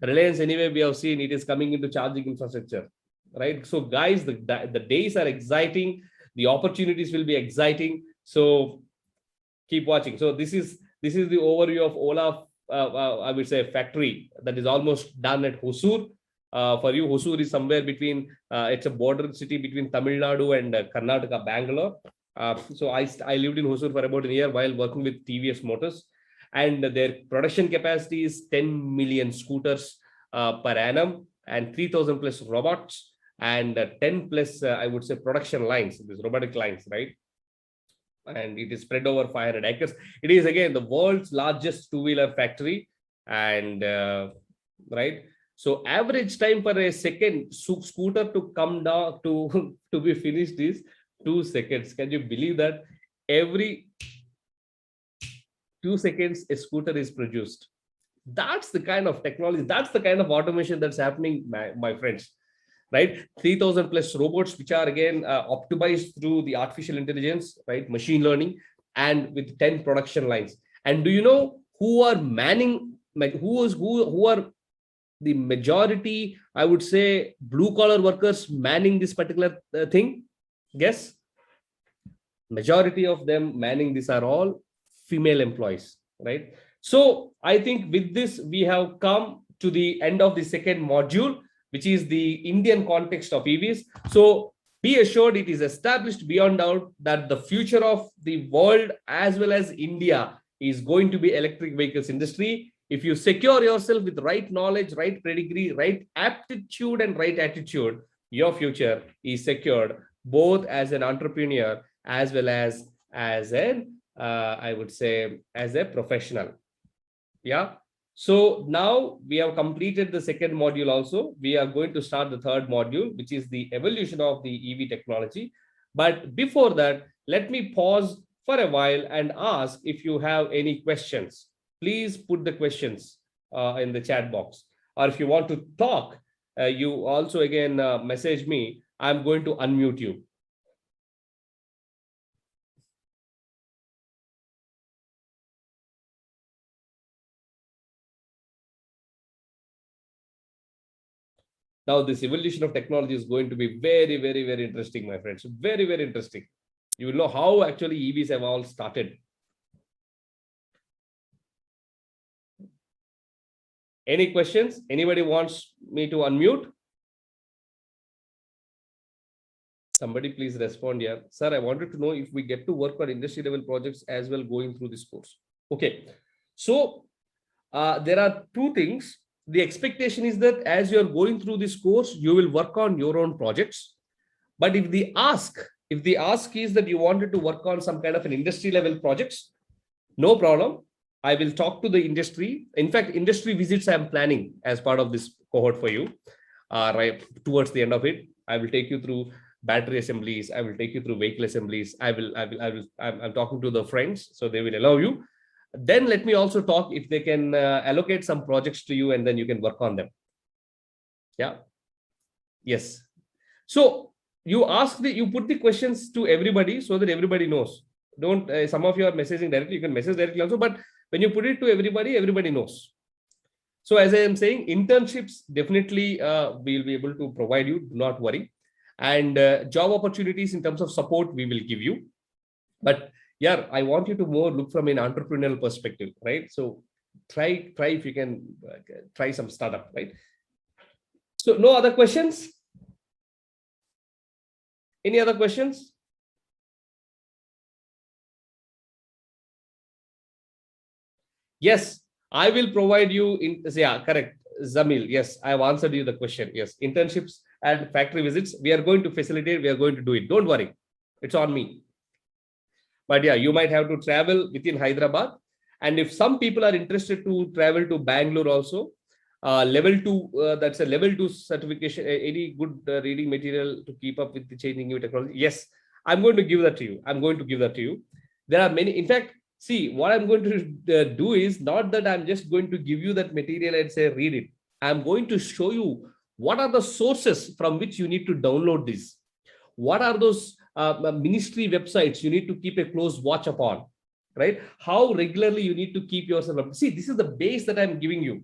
Reliance, anyway, we have seen it is coming into charging infrastructure, right? So, guys, the days are exciting. The opportunities will be exciting. So, keep watching. So, this is the overview of Ola. I would say factory that is almost done at Hosur. For you, Hosur is somewhere between. It's a border city between Tamil Nadu and Karnataka, Bangalore. So I lived in Hosur for about a year while working with TVS Motors, and their production capacity is 10 million scooters per annum and 3,000 plus robots and 10 plus, I would say, production lines, these robotic lines, right? And it is spread over 500 acres. It is again the world's largest two-wheeler factory, and right. So average time for a second scooter to come down to to be finished is 2 seconds. Can you believe that? Every 2 seconds a scooter is produced. That's the kind of technology, that's the kind of automation that's happening, my friends, right? 3,000 plus robots, which are again optimized through the artificial intelligence, right? Machine learning, and with 10 production lines. And do you know who are manning, like who are the majority, I would say, blue collar workers manning this particular thing? Guess. Majority of them manning this are all female employees, right? So I think with this, we have come to the end of the second module, which is the Indian context of EVs. So be assured, it is established beyond doubt that the future of the world as well as India is going to be electric vehicles industry. If you secure yourself with right knowledge, right pedigree, right aptitude, and right attitude, your future is secured, both as an entrepreneur as well as an I would say as a professional. Yeah. So now we have completed the second module also. We are going to start the third module, which is the evolution of the EV technology. But before that, let me pause for a while and ask if you have any questions. Please put the questions in the chat box. Or if you want to talk, you also again message me. I'm going to unmute you. Now, this evolution of technology is going to be very, very, very interesting, my friends. Very, very interesting. You will know how actually EVs have all started. Any questions? Anybody wants me to unmute? Somebody please respond here. Sir, I wanted to know if we get to work on industry level projects as well going through this course. Okay. So there are two things. The expectation is that as you're going through this course, you will work on your own projects. But if the ask is that you wanted to work on some kind of an industry level projects, no problem. I will talk to the industry. In fact, industry visits I'm planning as part of this cohort for you. Right towards the end of it, I will take you through battery assemblies. I will take you through vehicle assemblies. I'm talking to the friends, so they will allow you. Then let me also talk if they can allocate some projects to you, and then you can work on them. Yeah. Yes. So you put the questions to everybody so that everybody knows. Don't some of you are messaging directly. You can message directly also, but when you put it to everybody, everybody knows. So as I am saying, internships definitely we'll be able to provide you. Do not worry. And job opportunities in terms of support we will give you. But yeah, I want you to more look from an entrepreneurial perspective, right? So try if you can try some startup, right? So no other questions? Any other questions? Yes, I will provide you in, yeah, correct. Zamil, yes, I have answered you the question. Yes, internships and factory visits. We are going to facilitate. We are going to do it. Don't worry. It's on me. But yeah, you might have to travel within Hyderabad. And if some people are interested to travel to Bangalore also, level 2, that's a level 2 certification, any good reading material to keep up with the changing new technology. Yes, I'm going to give that to you. I'm going to give that to you. There are many, in fact, see, what I'm going to do is not that I'm just going to give you that material and say, read it. I'm going to show you what are the sources from which you need to download this. What are those ministry websites you need to keep a close watch upon, right? How regularly you need to keep yourself up. See, this is the base that I'm giving you.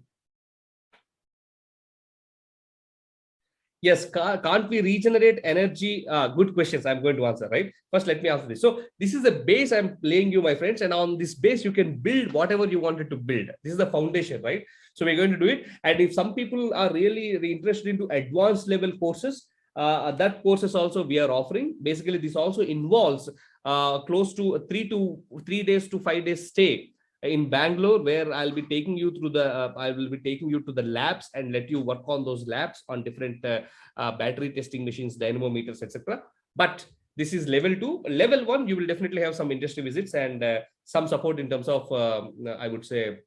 Yes, can't we regenerate energy? Good questions I'm going to answer, right? First, let me answer this. So this is the base I'm laying you, my friends. And on this base, you can build whatever you wanted to build. This is the foundation, right? So we're going to do it. And if some people are really interested into advanced level courses, that courses also we are offering. Basically, this also involves close to 3 days to 5 days stay in Bangalore, where I'll be taking you through the I will be taking you to the labs and let you work on those labs on different battery testing machines, dynamometers, etc. But this is level 2. Level 1, you will definitely have some industry visits and some support in terms of I would say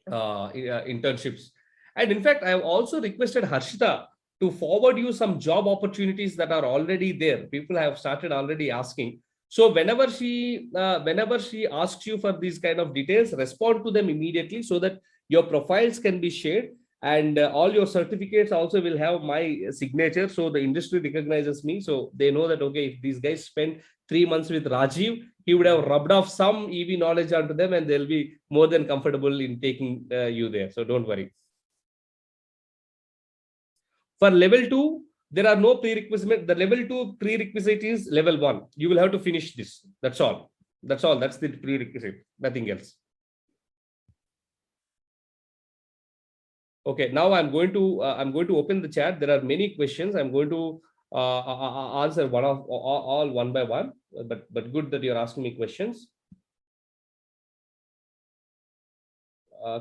internships. And in fact, I have also requested Harshita to forward you some job opportunities that are already there. People have started already asking. So whenever she asks you for these kind of details, respond to them immediately so that your profiles can be shared, and all your certificates also will have my signature. So the industry recognizes me. So they know that, okay, if these guys spend 3 months with Rajiv, he would have rubbed off some EV knowledge onto them and they'll be more than comfortable in taking you there. So don't worry. For level 2, there are no prerequisites. The level 2 prerequisite is level 1. You will have to finish this. That's all. That's all. That's the prerequisite. Nothing else. Okay. Now I'm going to open the chat. There are many questions. I'm going to answer all one by one. But good that you're asking me questions.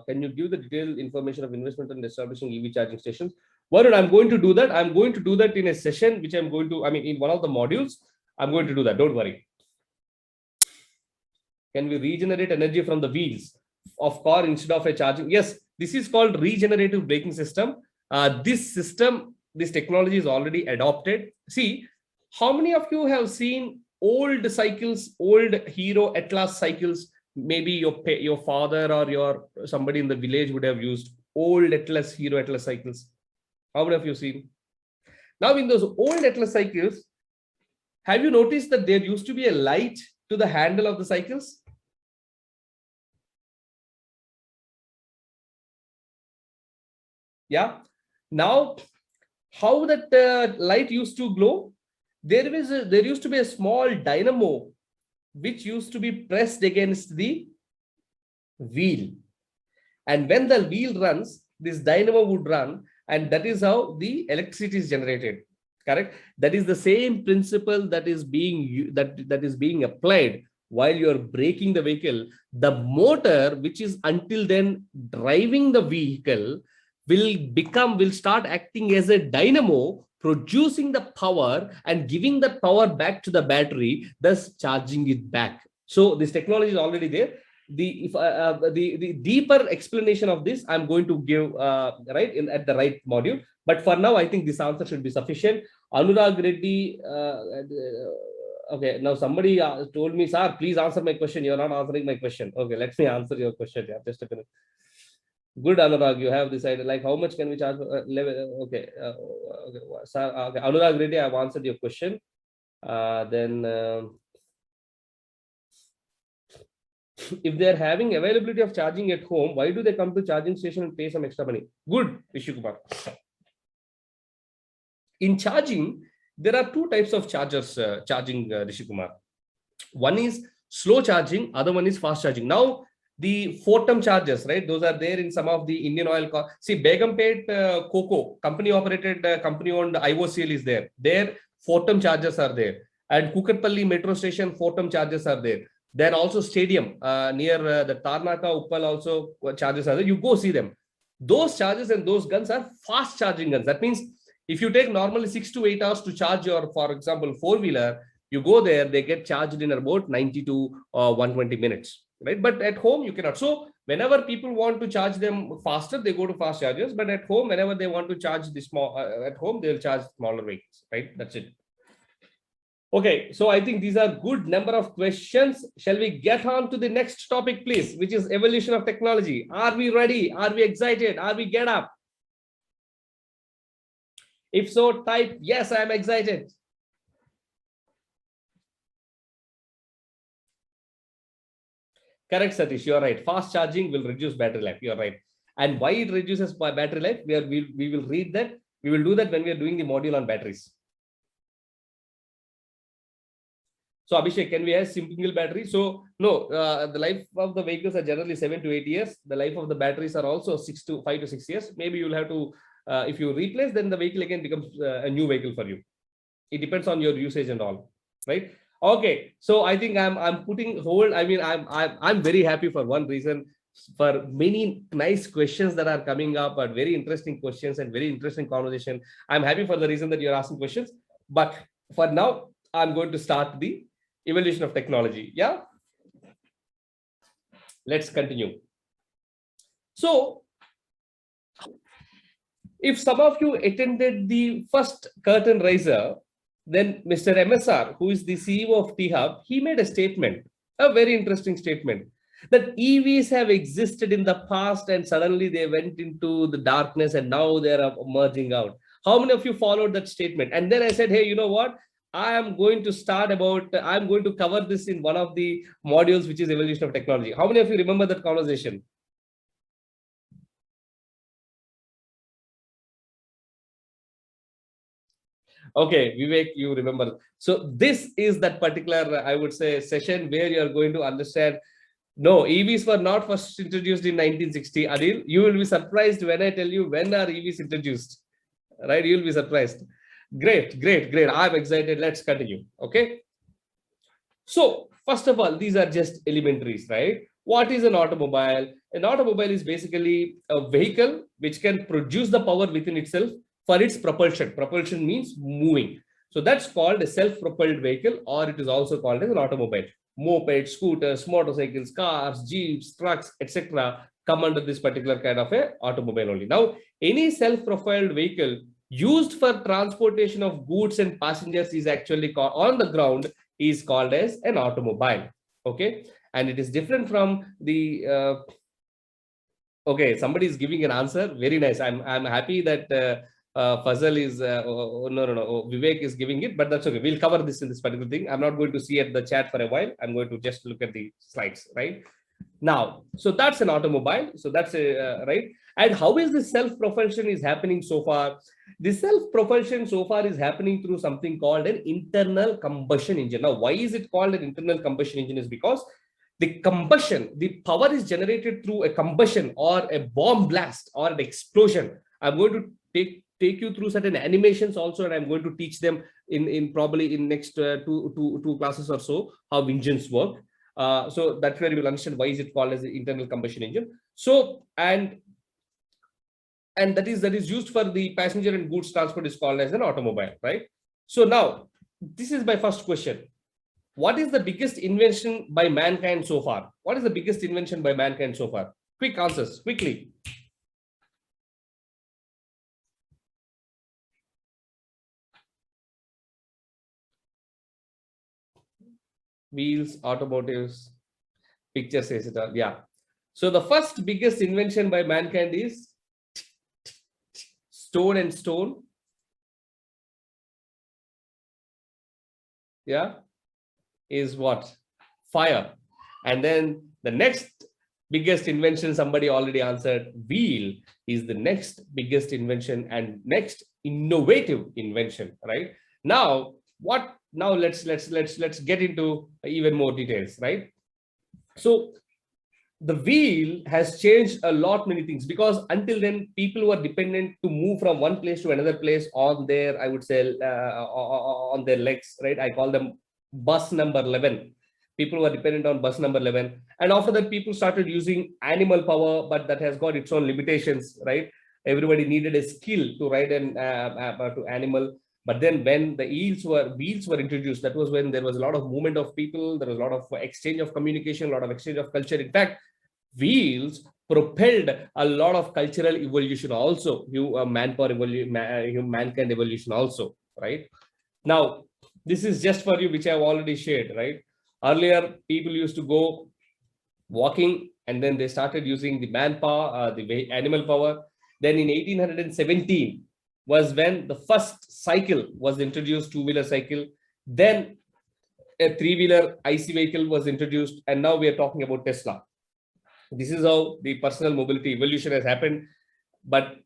Can you give the detailed information of investment in establishing EV charging stations? Varun, I'm going to do that. I'm going to do that in a session, which I'm going to, in one of the modules, I'm going to do that. Don't worry. Can we regenerate energy from the wheels of car instead of a charging? Yes, this is called regenerative braking system. This technology is already adopted. See, how many of you have seen old cycles, old Hero Atlas cycles? Maybe your father or somebody in the village would have used old Hero Atlas cycles. How many of you seen? Now, in those old Atlas cycles, have you noticed that there used to be a light to the handle of the cycles? Yeah. Now, how that light used to glow? There used to be a small dynamo which used to be pressed against the wheel. And when the wheel runs, this dynamo would run, and that is how the electricity is generated. Correct? That is the same principle that is being applied while you're braking the vehicle. The motor, which is until then driving the vehicle, will start acting as a dynamo, producing the power and giving the power back to the battery, thus charging it back. So this technology is already there. The deeper explanation of this I'm going to give at the right module. But for now, I think this answer should be sufficient. Anurag Reddy, okay, now somebody told me, sir, please answer my question. You're not answering my question. Okay, let me answer your question. Yeah, just a minute. Good, Anurag, you have decided, like, how much can we charge? Okay, okay, sir, okay, Anurag Reddy, I've answered your question. If they're having availability of charging at home, why do they come to charging station and pay some extra money? Good, Vishnukumar. In charging, there are two types of chargers charging, Rishikumar. One is slow charging, other one is fast charging. Now, the Fortum chargers, right? Those are there in some of the Indian Oil. See, Begumpet Coco, company-operated, company-owned IOCL is there. There, Fortum chargers are there. And Kukatpalli metro station, Fortum chargers are there. Then also stadium near the Tarnaka, Uppal also chargers are there. You go see them. Those chargers and those guns are fast charging guns. That means If you take normally 6 to 8 hours to charge your, for example, four-wheeler, you go there, they get charged in about 90 to 120 minutes, right? But at home, you cannot. So whenever people want to charge them faster, they go to fast chargers. But at home, whenever they want to charge the small, at home, they'll charge smaller vehicles, right? That's it. Okay, so I think these are good number of questions. Shall we get on to the next topic, please, which is evolution of technology? Are we ready? Are we excited? Are we get up? If so, type yes, I am excited. Correct, Satish, you're right. Fast charging will reduce battery life. You're right. And why it reduces battery life? We will read that. We will do that when we are doing the module on batteries. So Abhishek, can we have single battery? So no, the life of the vehicles are generally 7 to 8 years. The life of the batteries are also 5 to 6 years. Maybe you'll have to, if you replace, then the vehicle again becomes a new vehicle for you. It depends on your usage and all, right? Okay, so I think I'm putting hold. I mean, I'm very happy for one reason. For many nice questions that are coming up, but very interesting questions and very interesting conversation. I'm happy for the reason that you're asking questions. But for now, I'm going to start the evolution of technology. Yeah, let's continue. So if some of you attended the first curtain raiser, then Mr. MSR, who is the CEO of T-Hub, he made a statement, a very interesting statement, that EVs have existed in the past and suddenly they went into the darkness and now they're emerging out. How many of you followed that statement? And then I said, hey, you know what? I'm going to cover this in one of the modules, which is evolution of technology. How many of you remember that conversation? Okay, Vivek, you remember. So this is that particular, I would say, session where you're going to understand. No, EVs were not first introduced in 1960. Adil, you will be surprised when I tell you when are EVs introduced, right? You'll be surprised. Great, great, great. I'm excited. Let's continue. Okay. So first of all, these are just elementaries, right? What is an automobile? An automobile is basically a vehicle which can produce the power within itself for its propulsion. Propulsion means moving. So that's called a self-propelled vehicle, or it is also called as an automobile. Mopeds, scooters, motorcycles, cars, jeeps, trucks, etc. come under this particular kind of a automobile only. Now, any self-propelled vehicle used for transportation of goods and passengers is actually called on the ground is called as an automobile. Okay, and it is different from the okay, somebody is giving an answer. Very nice. I'm happy that Fazal is Vivek is giving it, but that's okay. We'll cover this in this particular thing. I'm not going to see at the chat for a while. I'm going to just look at the slides right now. So that's an automobile. So that's a right. And how is the self-propulsion is happening so far? The self-propulsion so far is happening through something called an internal combustion engine. Now, why is it called an internal combustion engine? Is because the combustion, the power is generated through a combustion or a bomb blast or an explosion. I'm going to take you through certain animations also, and I'm going to teach them in probably in next two classes or so how engines work. So that's where you will understand why is it called as the internal combustion engine. So and that is used for the passenger and goods transport is called as an automobile, right? So now this is my first question. What is the biggest invention by mankind so far? What is the biggest invention by mankind so far? Quick answers, quickly. Wheels, automotives, picture says it all. Yeah. So the first biggest invention by mankind is stone and stone. Yeah. Is what? Fire. And then the next biggest invention, somebody already answered, wheel is the next biggest invention and next innovative invention, right? Now, what? Now let's get into even more details, right? So the wheel has changed a lot many things, because until then people were dependent to move from one place to another place on their, I would say, on their legs, right? I call them bus number 11. People were dependent on bus number 11, and after that people started using animal power, but that has got its own limitations, right? Everybody needed a skill to ride an to animal. But then when the wheels were introduced, that was when there was a lot of movement of people. There was a lot of exchange of communication, a lot of exchange of culture. In fact, wheels propelled a lot of cultural evolution also, mankind evolution also, right? Now, this is just for you, which I've already shared, right? Earlier, people used to go walking, and then they started using the manpower, the animal power. Then in 1817 was when the first cycle was introduced, two-wheeler cycle. Then a three-wheeler IC vehicle was introduced, and now we are talking about Tesla. This is how the personal mobility evolution has happened. But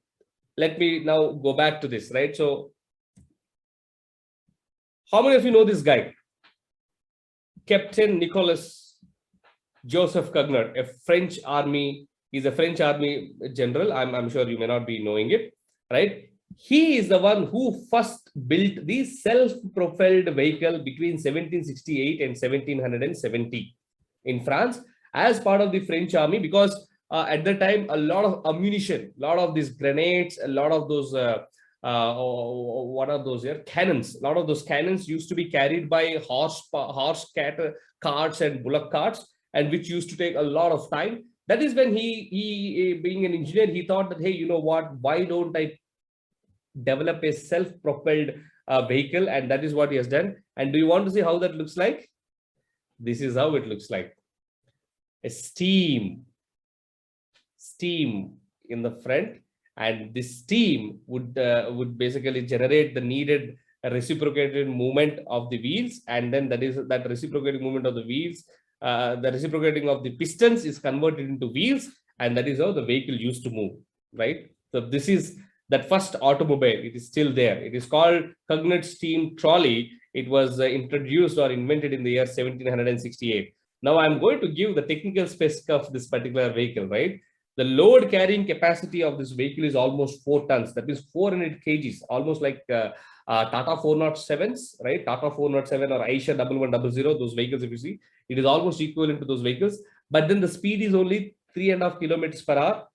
let me now go back to this, right? So how many of you know this guy? Captain Nicolas Joseph Cugner, a French army. He's a French army general. I'm sure you may not be knowing it, right? He is the one who first built the self-propelled vehicle between 1768 and 1770 in France as part of the French army, because at the time, a lot of ammunition, a lot of these grenades, a lot of those what are those here? Cannons. A lot of those cannons used to be carried by horse carts and bullock carts, and which used to take a lot of time. That is when he being an engineer, he thought that, hey, you know what? Why don't I develop a self-propelled vehicle? And that is what he has done. And do you want to see how that looks like? This is how it looks like. A steam in the front, and this steam would basically generate the needed reciprocated movement of the wheels, and then that reciprocating movement of the wheels, the reciprocating of the pistons is converted into wheels, and that is how the vehicle used to move, right? So this is that first automobile. It is still there. It is called Cugnet steam trolley. It was introduced or invented in the year 1768. Now I'm going to give the technical spec of this particular vehicle, right? The load carrying capacity of this vehicle is almost 4 tons. That is 400 kgs, almost like Tata 407s, right? Tata 407 or Aisha 1100, those vehicles, if you see, it is almost equivalent to those vehicles. But then the speed is only 3.5 kilometers per hour.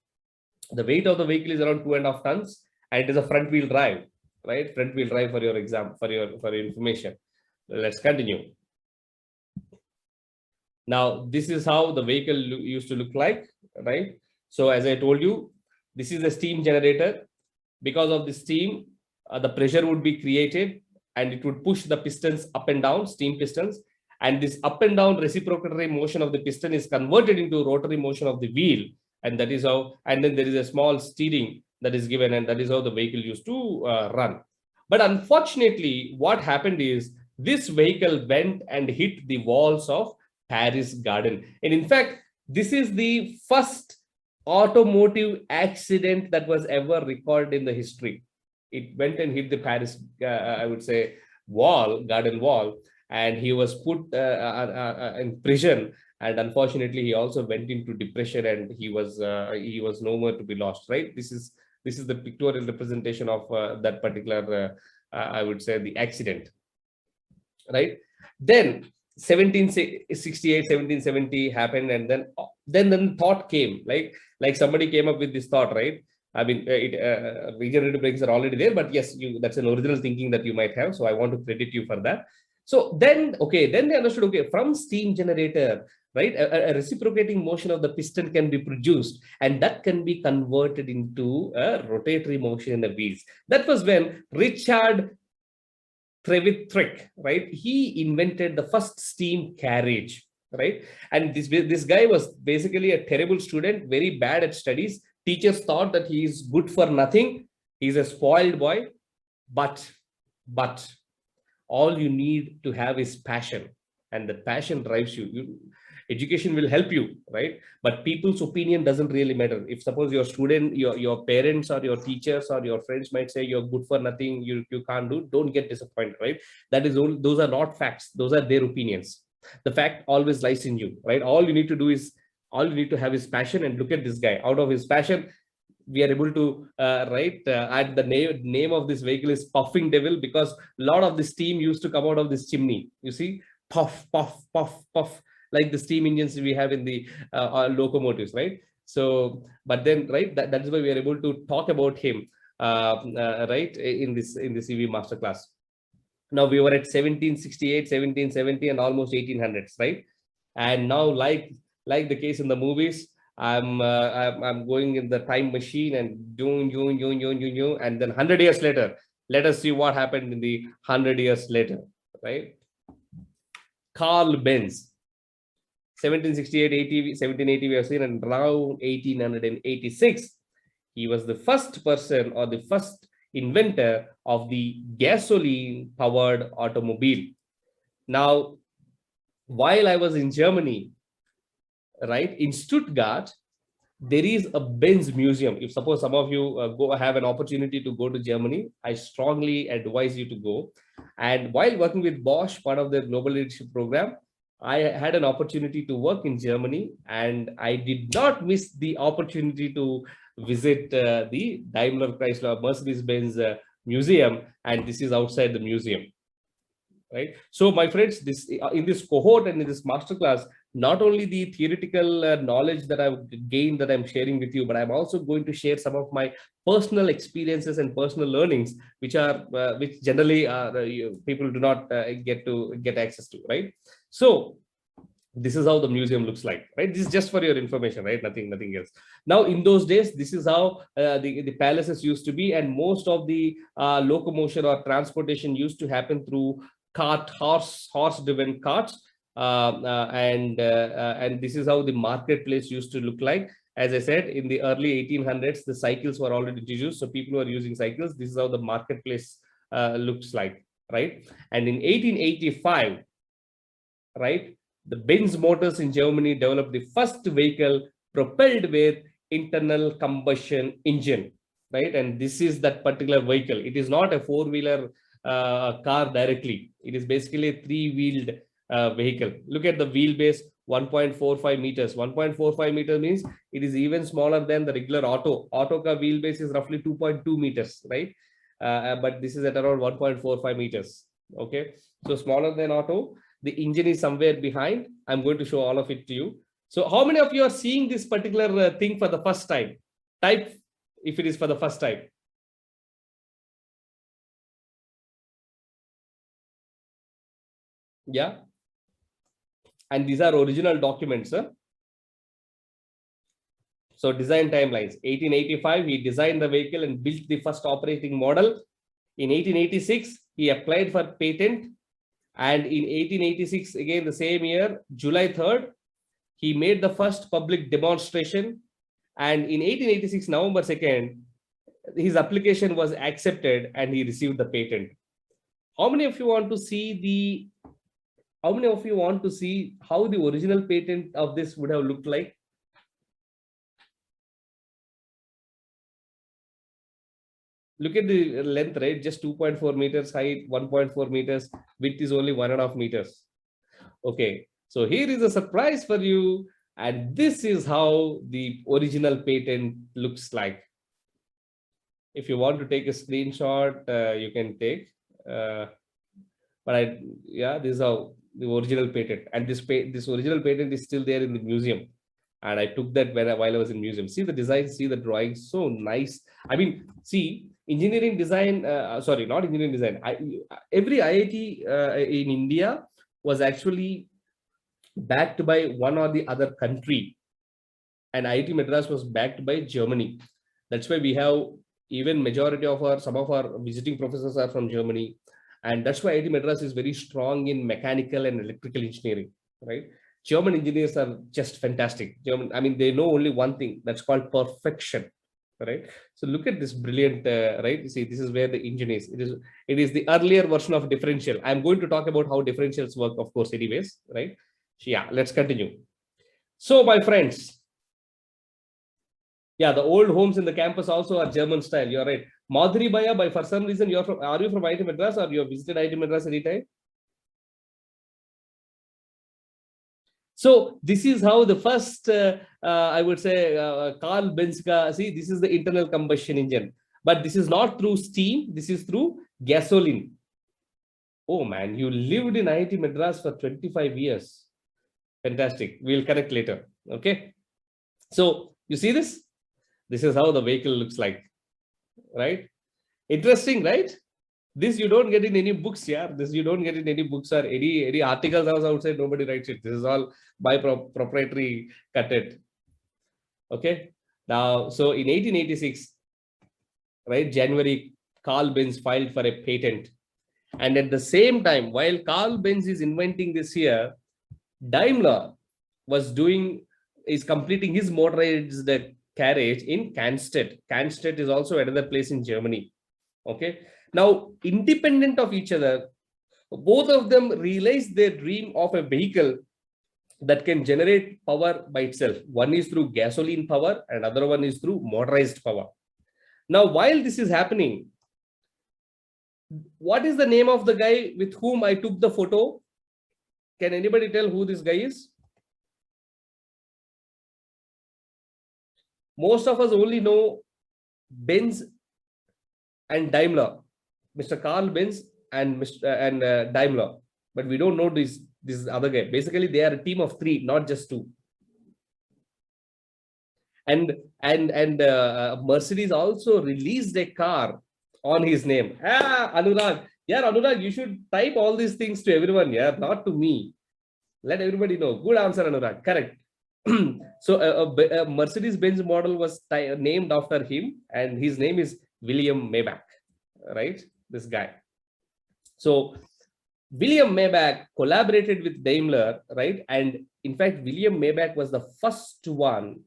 The weight of the vehicle is around 2.5 tons, and it is a front wheel drive, right? Front wheel drive for your exam, for your information. Let's continue. Now, this is how the vehicle used to look like, right? So as I told you, this is a steam generator. Because of the steam, the pressure would be created, and it would push the pistons up and down, steam pistons. And this up and down reciprocatory motion of the piston is converted into rotary motion of the wheel. And that is how, and then there is a small steering that is given, and that is how the vehicle used to run. But unfortunately, what happened is this vehicle went and hit the walls of Paris Garden. And in fact, this is the first automotive accident that was ever recorded in the history. It went and hit the Paris, I would say, garden wall, and he was put in prison. And unfortunately, he also went into depression, and he was nowhere to be lost. Right? This is the pictorial representation of that particular, I would say, the accident. Right? Then 1768, 1770 happened, and then thought came. Like somebody came up with this thought, right? I mean, regenerative brakes are already there, but yes, that's an original thinking that you might have. So I want to credit you for that. So then they understood, okay, from steam generator, right, a reciprocating motion of the piston can be produced, and that can be converted into a rotatory motion in the wheels. That was when Richard Trevithick, right, he invented the first steam carriage, right? And this guy was basically a terrible student, very bad at studies. Teachers thought that he is good for nothing. He's a spoiled boy, but all you need to have is passion, and the passion drives you. Education will help you, right? But people's opinion doesn't really matter. If suppose your student, your parents or your teachers or your friends might say you're good for nothing, you can't do, don't get disappointed, right? Those are not facts. Those are their opinions. The fact always lies in you, right? All you need to have is passion. And look at this guy. Out of his passion, we are able to add the name of this vehicle is Puffing Devil, because a lot of the steam used to come out of this chimney. You see, puff, puff, puff, puff, like the steam engines we have in the locomotives, right? So, but then, right, that is why we are able to talk about him, right, in this EV masterclass. Now we were at 1768, 1770, and almost 1800s, right? And now, like the case in the movies, I'm going in the time machine and doing, and then 100 years later, let us see what happened in the 100 years later, right? Carl Benz, 1768, 80, 1780 we have seen, and around 1886, he was the first person or the first inventor of the gasoline powered automobile. Now, while I was in Germany, right, in Stuttgart, there is a Benz museum. If suppose some of you go have an opportunity to go to Germany, I strongly advise you to go. And while working with Bosch, part of the global leadership program, I had an opportunity to work in Germany, and I did not miss the opportunity to visit the Daimler Chrysler Mercedes-Benz museum, and this is outside the museum, right? So my friends, this in this cohort and in this masterclass, not only the theoretical knowledge that I've gained that I'm sharing with you, but I'm also going to share some of my personal experiences and personal learnings, which are which generally people do not get access to, right? So this is how the museum looks like, right? This is just for your information, right? Nothing else. Now, in those days, this is how the palaces used to be, and most of the locomotion or transportation used to happen through horse driven carts, and this is how the marketplace used to look like. As I said, in the early 1800s, the cycles were already introduced, so people were using cycles. This is how the marketplace looks like, right? And in 1885, right, the Benz Motors in Germany developed the first vehicle propelled with internal combustion engine, right? And this is that particular vehicle. It is not a four-wheeler car directly. It is basically a three-wheeled vehicle. Look at the wheelbase, 1.45 meters. 1.45 meters means it is even smaller than the regular auto. Auto car wheelbase is roughly 2.2 meters, right? But this is at around 1.45 meters. Okay, so smaller than auto. The engine is somewhere behind. I'm going to show all of it to you. So how many of you are seeing this particular thing for the first time? Type if it is for the first time. Yeah. And these are original documents. So design timelines. 1885, he designed the vehicle and built the first operating model. In 1886, he applied for patent. And in 1886, again, the same year, July 3rd, he made the first public demonstration. And in 1886, November 2nd, his application was accepted and he received the patent. How many of you want to see how many of you want to see how the original patent of this would have looked like? Look at the length, right? Just 2.4 meters height, 1.4 meters, width is only 1.5 meters. Okay, so here is a surprise for you. And this is how the original patent looks like. If you want to take a screenshot, you can take. But yeah, this is how the original patent. And this original patent is still there in the museum. And I took that while I was in museum. See the design, see the drawing, so nice. I mean, see, engineering design, sorry, not engineering design. Every IIT in India was actually backed by one or the other country. And IIT Madras was backed by Germany. That's why we have even majority of some of our visiting professors are from Germany. And that's why IIT Madras is very strong in mechanical and electrical engineering, right? German engineers are just fantastic. German, I mean, they know only one thing, that's called perfection, right? So look at this brilliant, right? You see, this is where the engine is. It is the earlier version of differential. I'm going to talk about how differentials work, of course, anyways, right? So yeah, let's continue. So my friends, yeah, the old homes in the campus also are German style. You're right. Madhuri Baya, by for some reason, are you from IIT Madras or you have visited IIT Madras anytime? So this is how the first, I would say, Carl Benz, see, this is the internal combustion engine. But this is not through steam. This is through gasoline. Oh, man, you lived in IIT Madras for 25 years. Fantastic. We'll connect later. Okay. So You see this? This is how the vehicle looks like, right? Interesting, right? This you don't get in any books, yeah. This you don't get in any books or any articles outside. Nobody writes it. This is all by proprietary content. Okay. Now, so in 1886, right, January, Carl Benz filed for a patent. And at the same time, while Carl Benz is inventing this here, Daimler is completing his motorized carriage in Cannstatt. Cannstatt is also another place in Germany. Okay. Now, independent of each other, both of them realized their dream of a vehicle that can generate power by itself. One is through gasoline power and other one is through motorized power. Now, while this is happening, what is the name of the guy with whom I took the photo? Can anybody tell who this guy is? Most of us only know Benz and Daimler, Mr. Carl Benz and Daimler, but we don't know this other guy. Basically, they are a team of three, not just two. And Mercedes also released a car on his name. Anurag. Yeah, Anurag, you should type all these things to everyone. Yeah, not to me. Let everybody know. Good answer, Anurag. Correct. So a Mercedes-Benz model was named after him, and his name is William Maybach, right? This guy. So William Maybach collaborated with Daimler, right? And in fact, William Maybach was the first one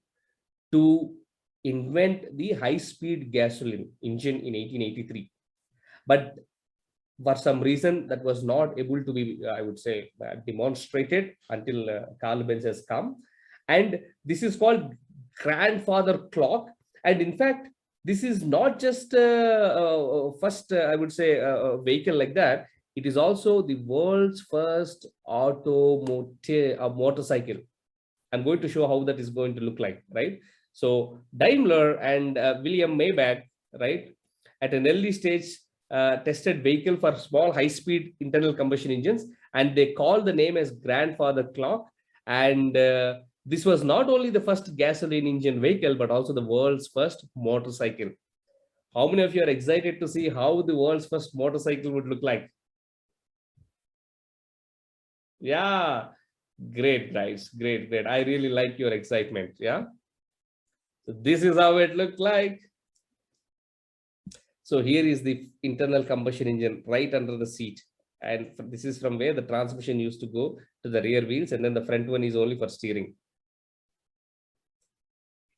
to invent the high-speed gasoline engine in 1883. But for some reason, that was not able to be, I would say, demonstrated until Carl Benz has come. And this is called grandfather clock. And in fact, this is not just first, I would say, a vehicle like that. It is also the world's first motorcycle. I'm going to show how that is going to look like, right? So Daimler and William Maybach, right, at an early stage, tested vehicle for small high-speed internal combustion engines, and they called the name as grandfather clock. And this was not only the first gasoline engine vehicle, but also the world's first motorcycle. How many of you are excited to see how the world's first motorcycle would look like? Yeah, great, guys. Great. I really like your excitement. Yeah. So this is how it looked like. So here is the internal combustion engine right under the seat. And this is from where the transmission used to go to the rear wheels. And then the front one is only for steering.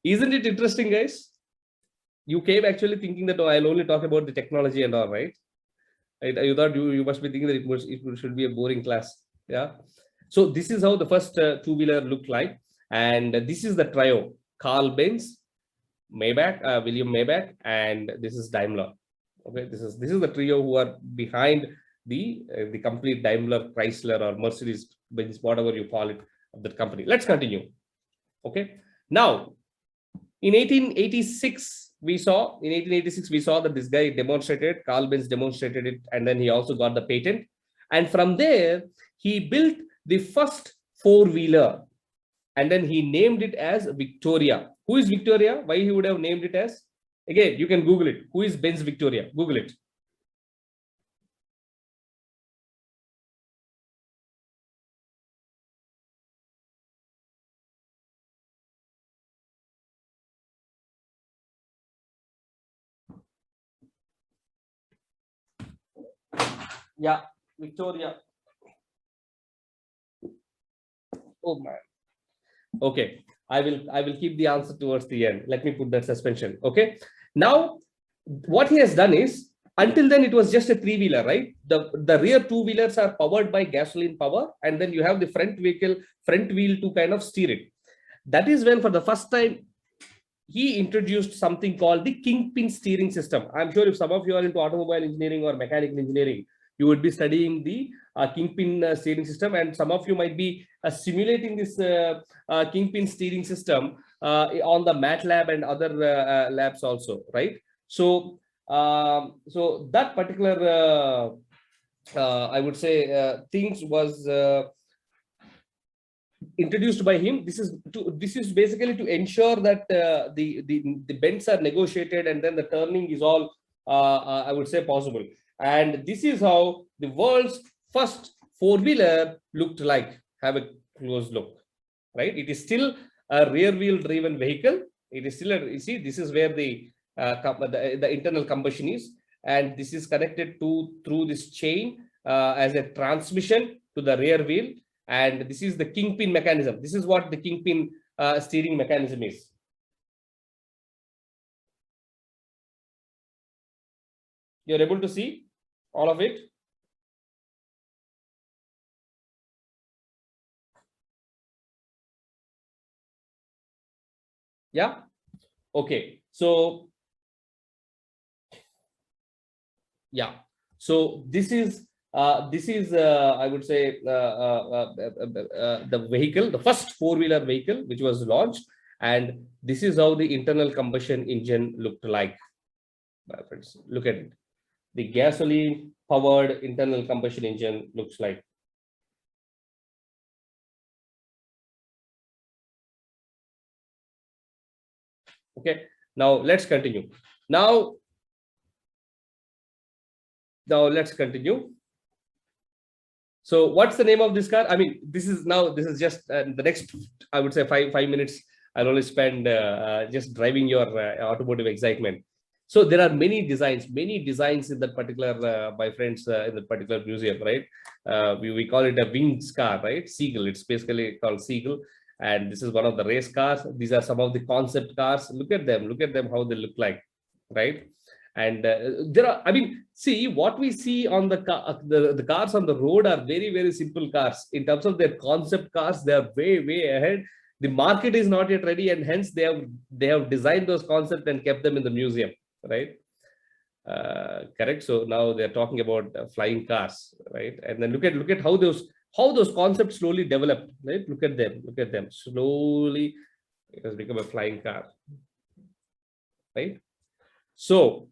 Isn't it interesting, guys? You came actually thinking that, oh, I'll only talk about the technology and all, right? You thought you must be thinking that it should be a boring class. Yeah. So this is how the first two-wheeler looked like. And this is the trio: Carl Benz, Maybach, William Maybach, and this is Daimler. Okay, this is the trio who are behind the complete Daimler, Chrysler, or Mercedes Benz, whatever you call it, of that company. Let's continue. Okay. Now, in 1886, we saw that this guy demonstrated, Carl Benz demonstrated it, and then he also got the patent. And from there, he built the first four-wheeler, and then he named it as Victoria. Who is Victoria? Why he would have named it as? Again, you can Google it. Who is Benz Victoria? Google it. Yeah, Victoria. Oh man. Okay, I will keep the answer towards the end. Let me put that suspension. Okay. Now, what he has done is, until then it was just a three-wheeler, right? The rear two-wheelers are powered by gasoline power, and then you have the front wheel to kind of steer it. That is when, for the first time, he introduced something called the kingpin steering system. I'm sure if some of you are into automobile engineering or mechanical engineering, you would be studying the kingpin steering system, and some of you might be simulating this kingpin steering system on the MATLAB and other labs also, right? So, so that particular, I would say, things was introduced by him. This is basically to ensure that the bends are negotiated, and then the turning is all I would say possible. And this is how the world's first four-wheeler looked like. Have a close look, right? It is still a rear-wheel driven vehicle. It is still you see, this is where the internal combustion is, and this is connected to through this chain as a transmission to the rear wheel, and this is the kingpin mechanism. This is what the kingpin steering mechanism is. You're able to see all of it? Yeah. Okay. So yeah. So this is I would say the vehicle, the first four-wheeler vehicle which was launched, and this is how the internal combustion engine looked like. Friends, look at it. The gasoline powered internal combustion engine looks like. Okay, now let's continue. Now let's continue. So what's the name of this car? I mean, this is just the next, I would say five minutes. I'll only spend just driving your automotive excitement. So there are many designs in that particular, my friends, in that particular museum, right? We call it a wings car, right? Seagull. It's basically called Seagull. And this is one of the race cars. These are some of the concept cars. Look at them, how they look like, right? And there are, I mean, see what we see on the cars on the road are very, very simple cars. In terms of their concept cars, they are way ahead. The market is not yet ready, and hence they have designed those concepts and kept them in the museum, right? Correct. So now they're talking about flying cars, right? And then look at how those concepts slowly developed, right? Look at them slowly. It has become a flying car, right? So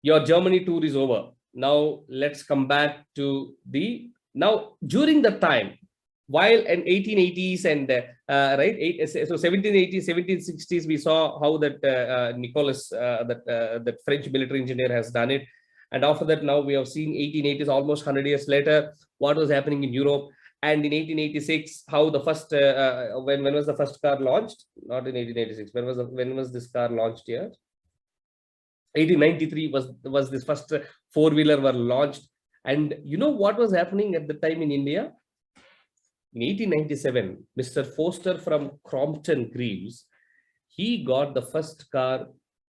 your Germany tour is over. Now let's come back to during the time, while in 1880s and right, so 1780s, 1760s, we saw how that Nicholas, that French military engineer, has done it. And after that, now we have seen 1880s, almost 100 years later, what was happening in Europe. And in 1886, how the first when was the first car launched? Not in 1886. When was this car launched here? 1893 was this first four-wheeler were launched. And you know what was happening at the time in India? In 1897, Mr. Foster from Crompton Greaves, he got the first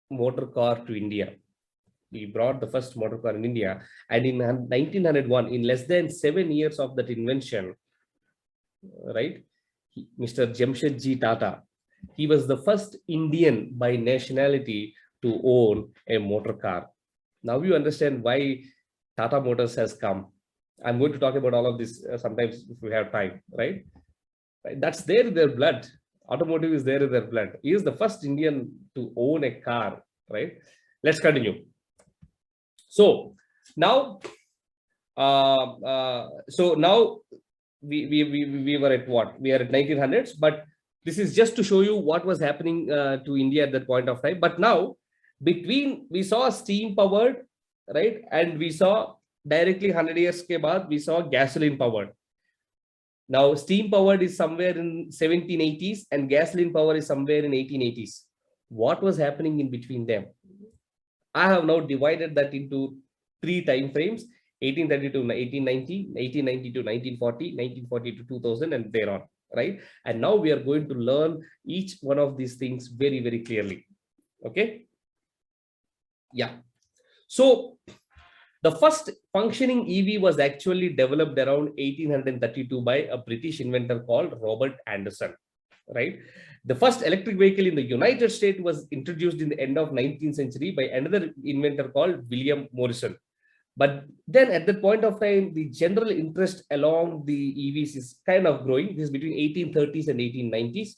motor car to India. He brought the first motor car in India. And in 1901, in less than 7 years of that invention, right, Mr. Jamshedji Tata, he was the first Indian by nationality to own a motor car. Now you understand why Tata Motors has come. I'm going to talk about all of this sometimes if we have time, right? That's there in their blood. Automotive is there in their blood. He is the first Indian to own a car, right? Let's continue. So now, we were at what? We are at 1900s, but this is just to show you what was happening to India at that point of time. But now, we saw steam powered, right? And we saw directly 100 years ke baad, we saw gasoline powered. Now, steam powered is somewhere in 1780s and gasoline power is somewhere in 1880s. What was happening in between them? I have now divided that into 3 time frames: 1830 to 1890, 1890 to 1940, 1940 to 2000, and thereon, right? And now we are going to learn each one of these things very, very clearly. Okay. Yeah. So the first functioning EV was actually developed around 1832 by a British inventor called Robert Anderson, right? The first electric vehicle in the United States was introduced in the end of 19th century by another inventor called William Morrison. But then at that point of time, the general interest along the EVs is kind of growing. This is between 1830s and 1890s,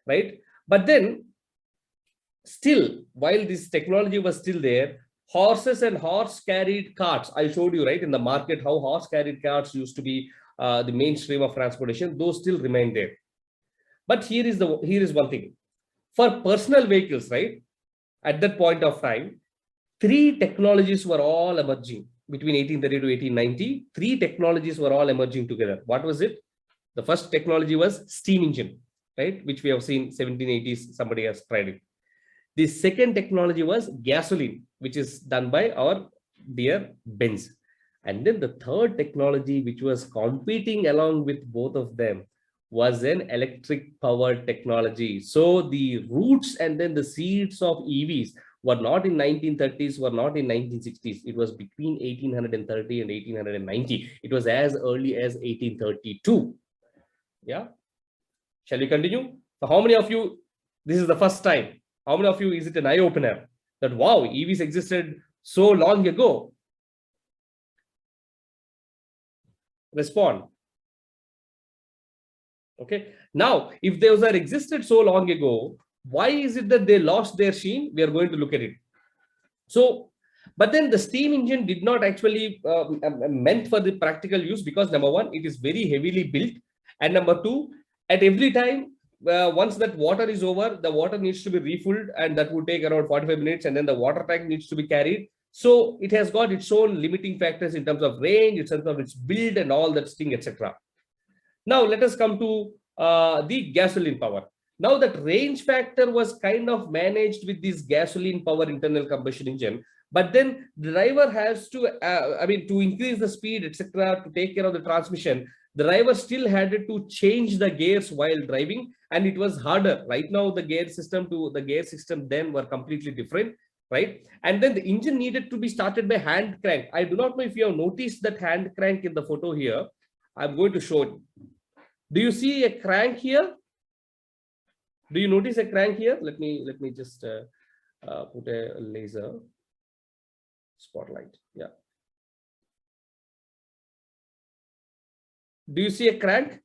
right? But then still, while this technology was still there, horses and horse-carried carts, I showed you, right, in the market, how horse-carried carts used to be the mainstream of transportation, those still remain there. But here is one thing. For personal vehicles, right? At that point of time, three technologies were all emerging between 1830 to 1890. Three technologies were all emerging together. What was it? The first technology was steam engine, right? Which we have seen 1780s, somebody has tried it. The second technology was gasoline, which is done by our dear Benz. And then the third technology, which was competing along with both of them, was an electric powered technology. So the roots and then the seeds of EVs were not in 1930s, were not in 1960s. It was between 1830 and 1890. It was as early as 1832. Yeah. Shall we continue? So how many of you, this is the first time, how many of you is it an eye-opener that, wow, EVs existed so long ago? Respond. Okay. Now, if those are existed so long ago, why is it that they lost their sheen? We are going to look at it. So, but then the steam engine did not actually meant for the practical use, because number one, it is very heavily built. And number two, at every time, once that water is over, the water needs to be refilled, and that would take around 45 minutes. And then the water tank needs to be carried. So it has got its own limiting factors in terms of range, in terms of its build and all that thing, etc. Now let us come to the gasoline power. Now that range factor was kind of managed with this gasoline power internal combustion engine, but then the driver has to, to increase the speed, etc., to take care of the transmission, the driver still had to change the gears while driving, and it was harder. Right now, the gear system then were completely different, right? And then the engine needed to be started by hand crank. I do not know if you have noticed that hand crank in the photo here. I'm going to show it. Do you see a crank here? Do you notice a crank here? Let me just put a laser spotlight. Yeah. Do you see a crank?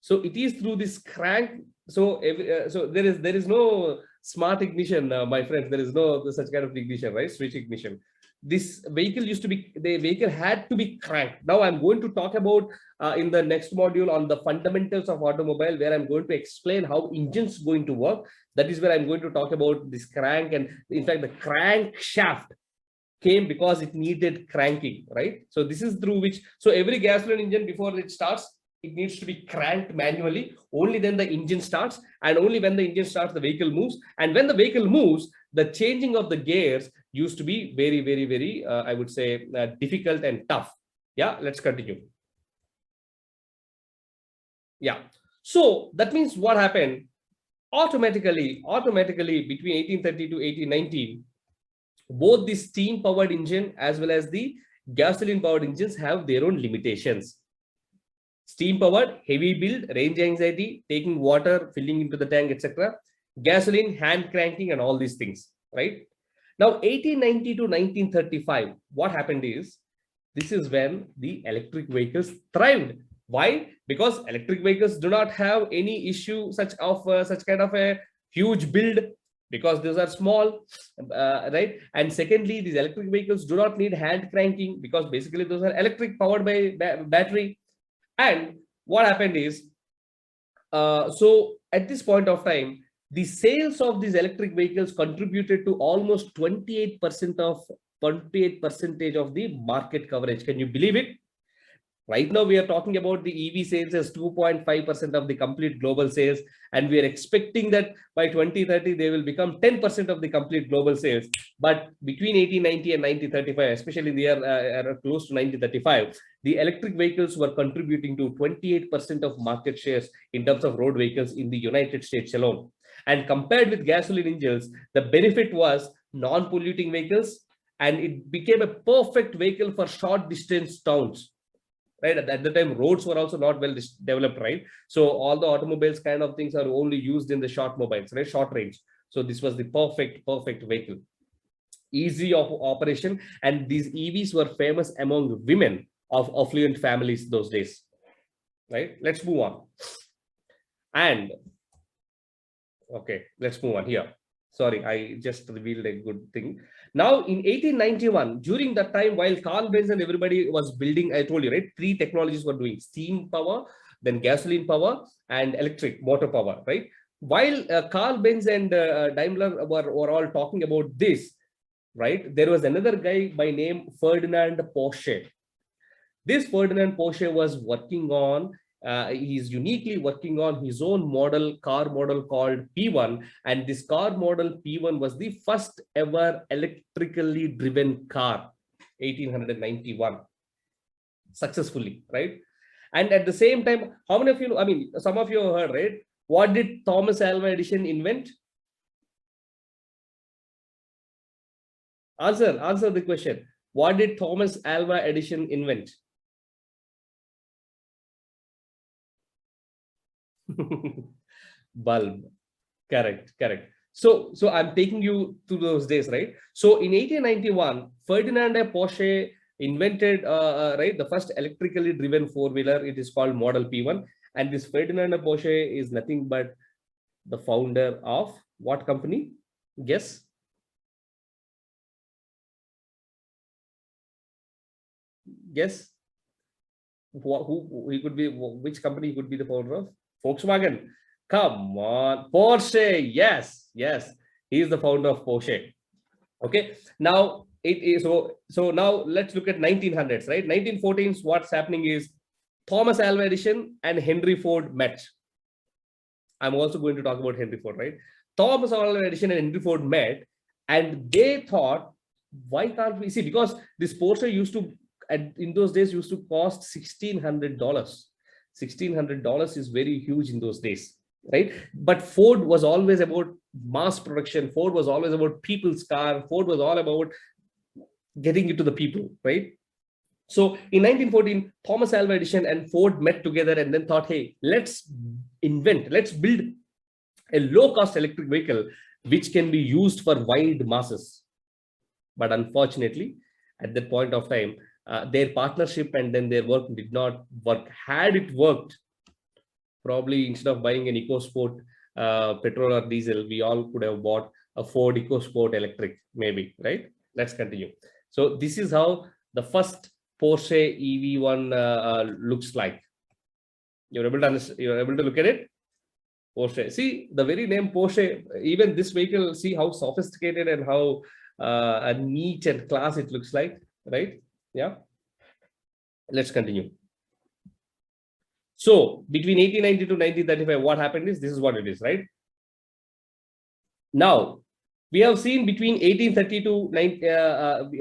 So it is through this crank. So so there is no smart ignition, my friends. There is no such kind of ignition, right? Switch ignition. This vehicle the vehicle had to be cranked. Now I'm going to talk about in the next module on the fundamentals of automobile, where I'm going to explain how engines going to work. That is where I'm going to talk about this crank, and in fact the crank shaft came because it needed cranking, right? So this is through which, so every gasoline engine, before it starts, it needs to be cranked manually. Only then the engine starts, and only when the engine starts, the vehicle moves. And when the vehicle moves, the changing of the gears used to be very, very, very, I would say, difficult and tough. Yeah, let's continue. Yeah. So that means what happened? Automatically between 1830 to 1819, both the steam powered engine as well as the gasoline powered engines have their own limitations. Steam powered, heavy build, range anxiety, taking water, filling into the tank, etc. Gasoline, hand cranking, and all these things, right? Now, 1890 to 1935, what happened is, this is when the electric vehicles thrived. Why? Because electric vehicles do not have any issue such kind of a huge build, because those are small, right? And secondly, these electric vehicles do not need hand cranking, because basically those are electric powered by battery. And what happened is, so at this point of time, the sales of these electric vehicles contributed to almost 28% of the market coverage. Can you believe it? Right now, we are talking about the EV sales as 2.5% of the complete global sales, and we are expecting that by 2030, they will become 10% of the complete global sales. But between 1890 and 1935, especially in the year close to 1935, the electric vehicles were contributing to 28% of market shares in terms of road vehicles in the United States alone. And compared with gasoline engines, the benefit was non-polluting vehicles, and it became a perfect vehicle for short distance towns. Right, at the time, roads were also not well developed, right? So all the automobiles kind of things are only used in the short mobiles, right? Short range. So this was the perfect vehicle, easy of operation, and these EVs were famous among women of affluent families those days, right? Let's move on. And okay, let's move on here. Sorry, I just revealed a good thing. Now, in 1891, during that time, while Carl Benz and everybody was building, I told you, right, three technologies were doing: steam power, then gasoline power, and electric motor power, right? While Carl Benz and Daimler were all talking about this, right, there was another guy by name Ferdinand Porsche. This Ferdinand Porsche was working on, he's uniquely working on his own car model called P1. And this car model P1 was the first ever electrically driven car, 1891, successfully, right? And at the same time, how many of you know, I mean, some of you heard, right? What did Thomas Alva Edison invent? Answer the question. What did Thomas Alva Edison invent? Bulb. Correct. So I'm taking you to those days, right? So in 1891, Ferdinand Porsche invented right, the first electrically driven four-wheeler. It is called Model P1. And this Ferdinand Porsche is nothing but the founder of what company? Guess. Guess. Who he could be? Which company he could be the founder of? Volkswagen. Come on, Porsche. Yes. He is the founder of Porsche. Okay. Now it is so now let's look at 1900s, right? 1914s. What's happening is Thomas Alva Edison and Henry Ford met. I'm also going to talk about Henry Ford, right? Thomas Alva Edison and Henry Ford met, and they thought, why can't we see? Because this Porsche used to, in those days, used to cost $1,600. $1,600 is very huge in those days, right? But Ford was always about mass production. Ford was always about people's car. Ford was all about getting it to the people, right? So in 1914, Thomas Alva Edison and Ford met together and then thought, hey, let's build a low-cost electric vehicle which can be used for wide masses. But unfortunately, at that point of time, their partnership and then their work did not work. Had it worked, probably instead of buying an EcoSport petrol or diesel, we all could have bought a Ford EcoSport electric, maybe, right? Let's continue. So this is how the first Porsche EV1 looks like. You're able to understand, you're able to look at it. Porsche. See the very name Porsche. Even this vehicle. See how sophisticated and how neat and class it looks like, right? Yeah. Let's continue. So between 1890 to 1935, what happened is this is what it is, right? Now we have seen between 1830 to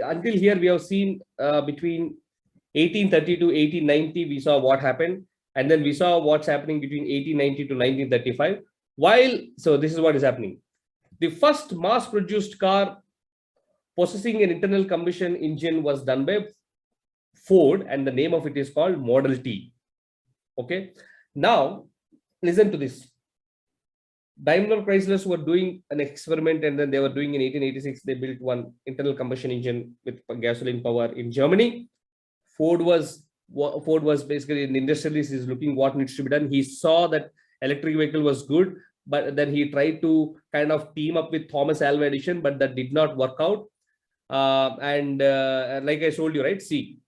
until here we have seen between 1830 to 1890 we saw what happened, and then we saw what's happening between 1890 to 1935. So this is what is happening. The first mass-produced car possessing an internal combustion engine was done by Ford, and the name of it is called Model T. Okay. Now listen to this. Daimler Chrysler were doing an experiment, and then they were doing in 1886, they built one internal combustion engine with gasoline power in Germany. Ford was basically an industrialist, is looking what needs to be done. He saw that electric vehicle was good, but then he tried to kind of team up with Thomas Alva Edison, but that did not work out. Like I told you, right? See,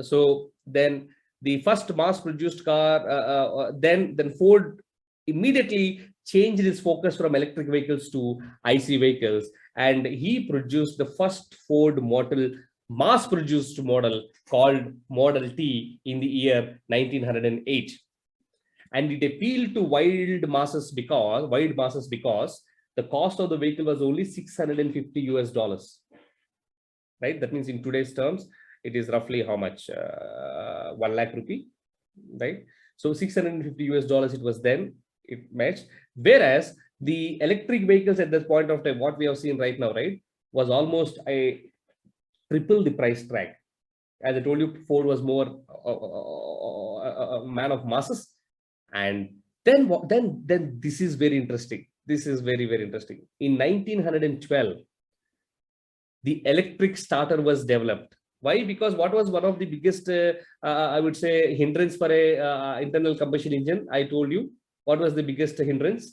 so then the first mass-produced car, then Ford immediately changed its focus from electric vehicles to IC vehicles, and he produced the first Ford model, mass-produced model called Model T in the year 1908, and it appealed to wide masses because the cost of the vehicle was only $650, right? That means in today's terms, it is roughly how much? 1 lakh rupee, right? So $650 it was then, it matched. Whereas the electric vehicles at this point of time, what we have seen right now, right, was almost a triple the price tag. As I told you, Ford was more a man of masses. And then this is very interesting. This is very, very interesting. In 1912, the electric starter was developed. Why? Because what was one of the biggest, I would say, hindrance for a internal combustion engine? I told you, What was the biggest hindrance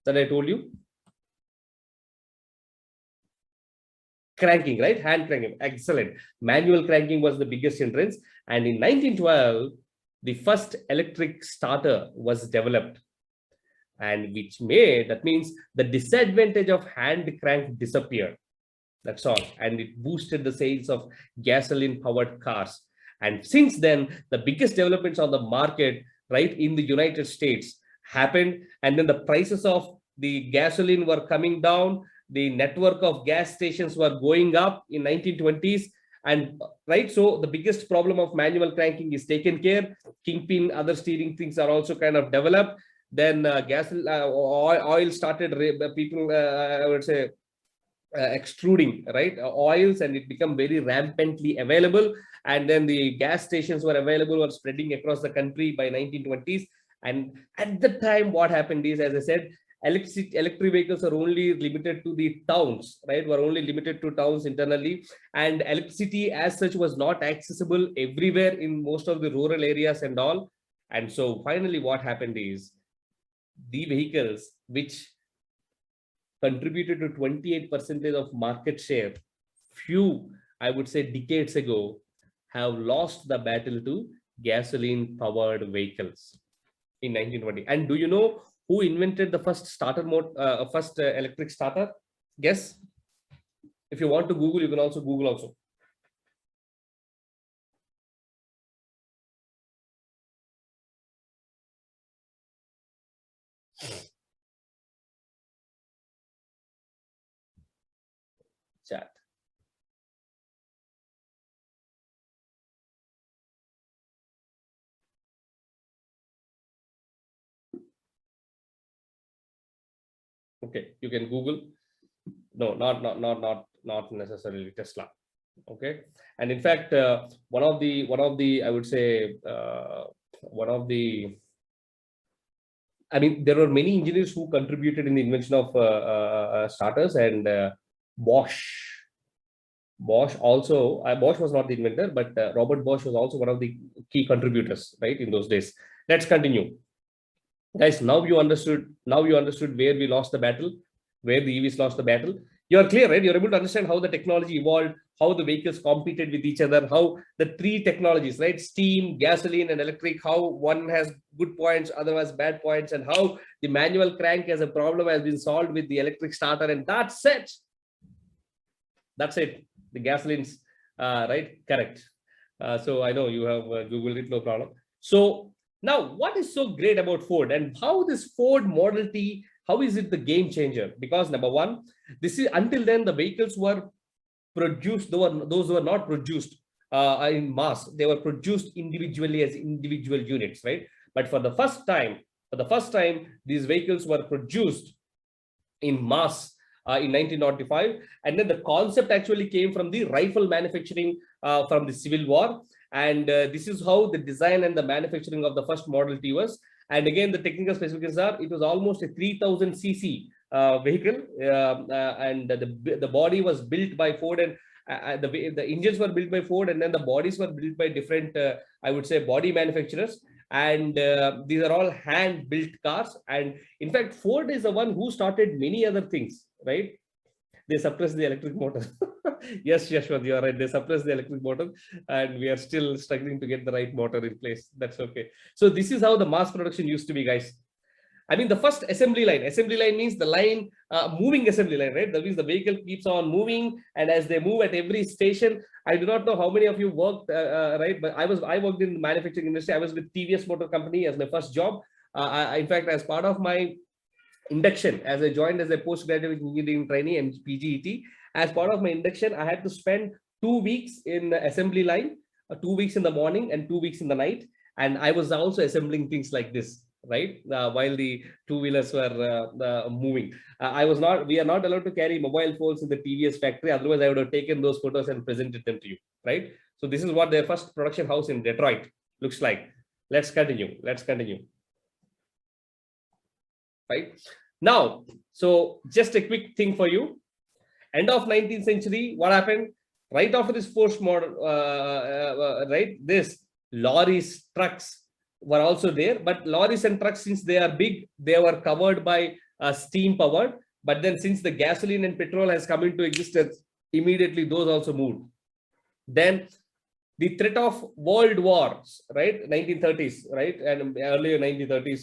that I told you? Cranking, right? Hand cranking. Excellent. Manual cranking was the biggest hindrance. And in 1912, the first electric starter was developed. And that means the disadvantage of hand crank disappeared. That's all. And it boosted the sales of gasoline powered cars. And since then, the biggest developments on the market, right, in the United States happened. And then the prices of the gasoline were coming down. The network of gas stations were going up in 1920s. And right, so the biggest problem of manual cranking is taken care. Kingpin, other steering things are also kind of developed. Then oil started, people, I would say, extruding, right, oils, and it became very rampantly available. And then the gas stations were available, were spreading across the country by 1920s. And at the time, what happened is, as I said, electric vehicles are only limited to the towns, right, were only limited to towns internally. And electricity as such was not accessible everywhere in most of the rural areas and all. And so finally what happened is, the vehicles which contributed to 28% of market share few, I would say, decades ago, have lost the battle to gasoline powered vehicles in 1920. And do you know who invented the first electric starter? Guess. If you want to Google, you can also Google also. Chat. Okay, you can Google. No, not necessarily Tesla. Okay, and in fact, one of the I would say one of the, I mean, there were many engineers who contributed in the invention of starters, and Bosch also, Bosch was not the inventor, but Robert Bosch was also one of the key contributors, right, in those days. Let's continue. Guys, now you understood where we lost the battle, where the EVs lost the battle. You are clear, right? You're able to understand how the technology evolved, how the vehicles competed with each other, how the three technologies, right, steam, gasoline, and electric, how one has good points, other has bad points, and how the manual crank as a problem has been solved with the electric starter. And that's it. That's it. The gasoline's right, correct. So I know you have Googled it, no problem. So now, what is so great about Ford, and how this Ford Model T, how is it the game changer? Because number one, this is, until then the vehicles were produced, those were not produced in mass. They were produced individually as individual units, right? But for the first time, these vehicles were produced in mass in 1995. And then the concept actually came from the rifle manufacturing from the Civil War. And this is how the design and the manufacturing of the first Model T was. And again, the technical specifications are, it was almost a 3000 cc vehicle, and the body was built by Ford, and the engines were built by Ford, and then the bodies were built by different, I would say, body manufacturers. And these are all hand built cars. And in fact, Ford is the one who started many other things, right? They suppressed the electric motor. Yes, Yashwant, you are right. They suppressed the electric motor, and we are still struggling to get the right motor in place. That's okay. So this is how the mass production used to be, guys. I mean, the first assembly line means the line, moving assembly line, right? That means the vehicle keeps on moving, and as they move at every station, I do not know how many of you worked, right? But I worked in the manufacturing industry. I was with TVS Motor Company as my first job. In fact, as part of my induction, as I joined as a postgraduate engineering trainee and PGET, as part of my induction, I had to spend 2 weeks in the assembly line, 2 weeks in the morning and 2 weeks in the night. And I was also assembling things like this, right? While the two-wheelers were moving. We are not allowed to carry mobile phones in the TVS factory. Otherwise, I would have taken those photos and presented them to you, right? So this is what their first production house in Detroit looks like. Let's continue. Right now, so just a quick thing for you. End of 19th century, what happened? Right after this first model, right? This lorries, trucks, were also there, but lorries and trucks, since they are big, they were covered by steam powered. But then since the gasoline and petrol has come into existence, immediately those also moved. Then the threat of world wars, right? 1930s, right? And earlier 1930s,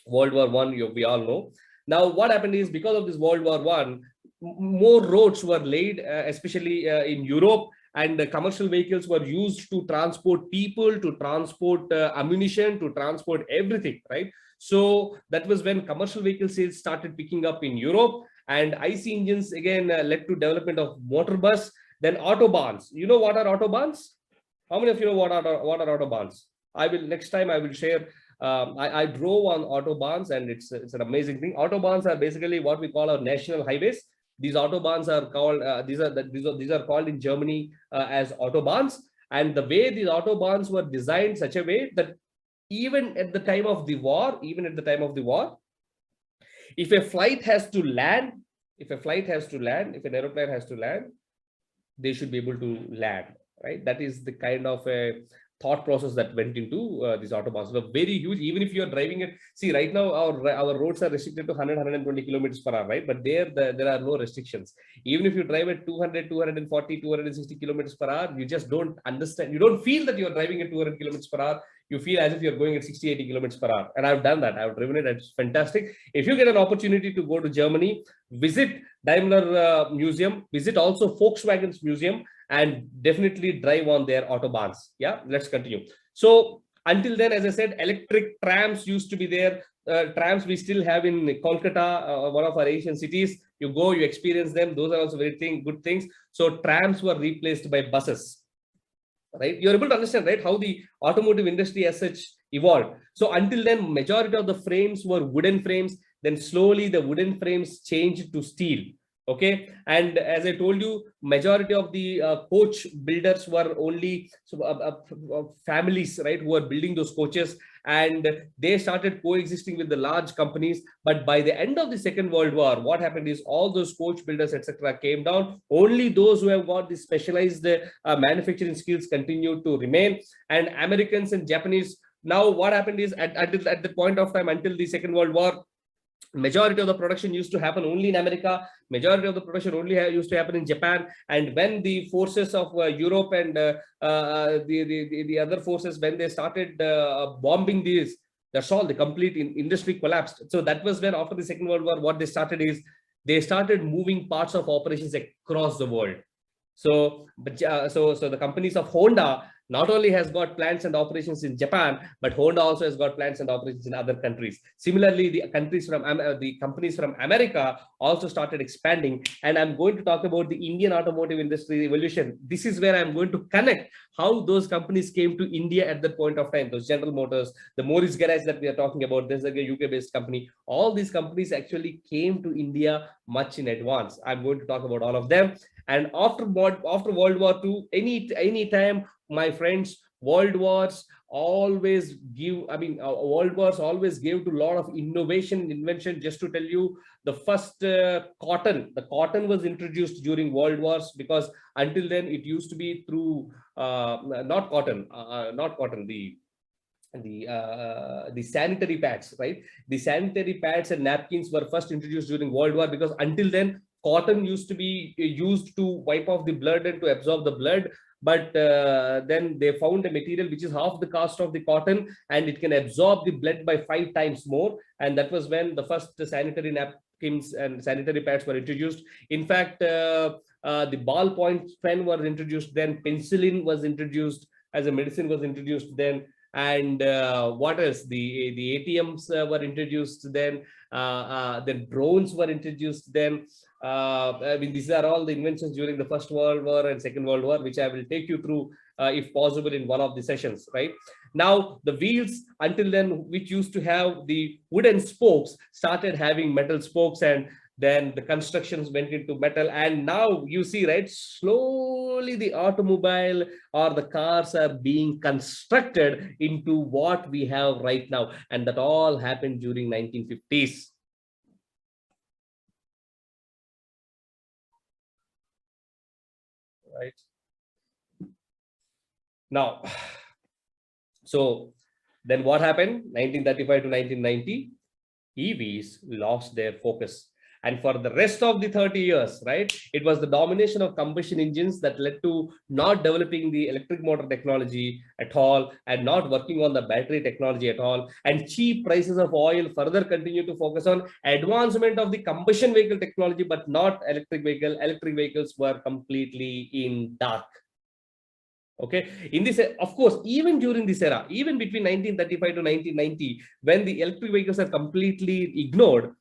World War One, we all know. Now, what happened is, because of this World War One, more roads were laid, especially in Europe, and commercial vehicles were used to transport people, to transport ammunition, to transport everything, right? So that was when commercial vehicle sales started picking up in Europe, and IC engines again led to development of motor bus. Then autobahns. You know what are autobahns? How many of you know what are autobahns? I will, next time I will share. I drove on autobahns, and it's an amazing thing. Autobahns are basically what we call our national highways. These autobahns are called these are called in Germany as autobahns. And the way these autobahns were designed such a way that even at the time of the war, if a flight has to land, if an aeroplane has to land, they should be able to land, right? That is the kind of a thought process that went into these autobahns. So very huge. Even if you are driving it, see, right now our roads are restricted to 120 kilometers per hour, right? But there are no restrictions. Even if you drive at 200, 240, 260 kilometers per hour, you just don't understand. You don't feel that you are driving at 200 kilometers per hour. You feel as if you're going at 60, 80 kilometers per hour. And I've done that. I've driven it. It's fantastic. If you get an opportunity to go to Germany, visit Daimler Museum, visit also Volkswagen's museum, and definitely drive on their autobahns. Yeah, let's continue. So until then, as I said, electric trams used to be there. Trams we still have in Kolkata, one of our Asian cities. You go, you experience them. Those are also very good things. So trams were replaced by buses. Right, you're able to understand, right, how the automotive industry as such evolved. So until then, majority of the frames were wooden frames. Then slowly the wooden frames changed to steel. Okay, and as I told you, majority of the coach builders were only families, right, who were building those coaches, and they started coexisting with the large companies. But by the end of the Second World War, what happened is all those coach builders, etc., came down. Only those who have got the specialized manufacturing skills continued to remain, and Americans and Japanese. Now, what happened is at the point of time until the Second World War, majority of the production used to happen only in America. Majority of the production only used to happen in Japan. And when the forces of Europe and the other forces, when they started bombing these, that's all, the complete industry collapsed. So that was when, after the Second World War, what they started is they started moving parts of operations across the world. So, so the companies of Honda not only has got plants and operations in Japan, but Honda also has got plants and operations in other countries. Similarly, the companies from America also started expanding. And I'm going to talk about the Indian automotive industry evolution. This is where I'm going to connect how those companies came to India at that point of time. Those General Motors, the Morris Garage that we are talking about, this is a UK-based company. All these companies actually came to India much in advance. I'm going to talk about all of them. And after World War II, any time, my friends, world wars always gave to a lot of innovation and invention. Just to tell you, the first cotton was introduced during world wars, because until then it used to be through the sanitary pads, right? The sanitary pads and napkins were first introduced during World War, because until then cotton used to be used to wipe off the blood and to absorb the blood. But then they found a material which is half the cost of the cotton, and it can absorb the blood by 5 times more. And that was when the first sanitary napkins and sanitary pads were introduced. In fact, the ballpoint pen was introduced then. Penicillin was introduced as a medicine, was introduced then. And what else? The ATMs were introduced then. Then drones were introduced then. I mean, these are all the inventions during the First World War and Second World War, which I will take you through, if possible, in one of the sessions, right? Now, the wheels, until then, which used to have the wooden spokes, started having metal spokes, and then the constructions went into metal. And now you see, right, slowly the automobile or the cars are being constructed into what we have right now. And that all happened during 1950s. Right now, so Then what happened? 1935 to 1990, EVs lost their focus. And for the rest of the 30 years, right, it was the domination of combustion engines that led to not developing the electric motor technology at all and not working on the battery technology at all. And cheap prices of oil further continue to focus on advancement of the combustion vehicle technology, but not electric vehicle. Electric vehicles were completely in dark. Okay, in this, of course, even during this era, even between 1935 to 1990, when the electric vehicles are completely ignored,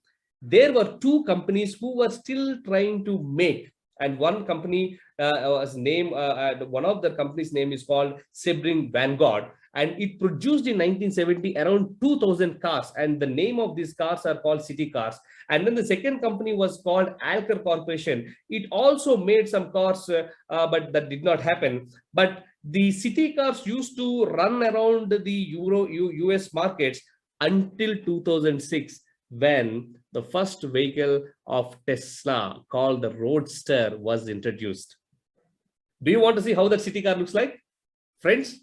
there were two companies who were still trying to make, and one company was name, one of the companies' name is called Sebring Vanguard, and it produced in 1970 around 2,000 cars, and the name of these cars are called city cars. And then the second company was called Alcar Corporation. It also made some cars, but that did not happen. But the city cars used to run around the US markets until 2006, when the first vehicle of Tesla called the Roadster was introduced. Do you want to see how that city car looks like, friends?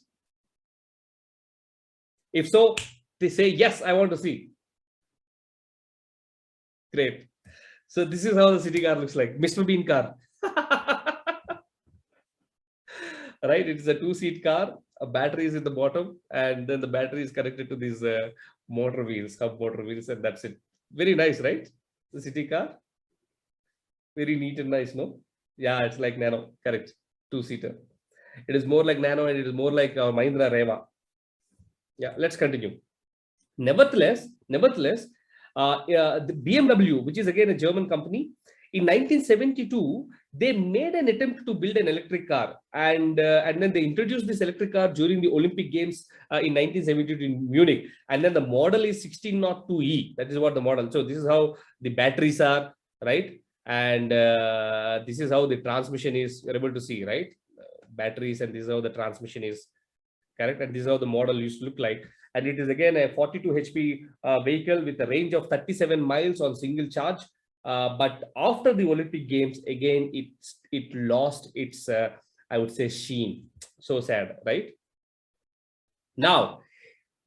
If so, they say, yes, I want to see. Great. So this is how the city car looks like, Mr. Bean car. Right, it is a two-seat car, a battery is in the bottom, and then the battery is connected to these motor wheels, hub motor wheels, and that's it. Very nice, right? The city car. Very neat and nice, no? Yeah, it's like Nano, correct. Two-seater. It is more like Nano, and it is more like Mahindra Reva. Yeah, let's continue. Nevertheless, the BMW, which is again a German company, in 1972, they made an attempt to build an electric car, and then they introduced this electric car during the Olympic Games in 1972 in Munich. And then the model is 1602E. That is what the model. So this is how the batteries are, right? And this is how the transmission is. You're able to see, right? Batteries, and this is how the transmission is, correct? And this is how the model used to look like. And it is again a 42 HP vehicle with a range of 37 miles on single charge. But after the Olympic Games, again, it lost its, I would say, sheen. So sad, right? Now,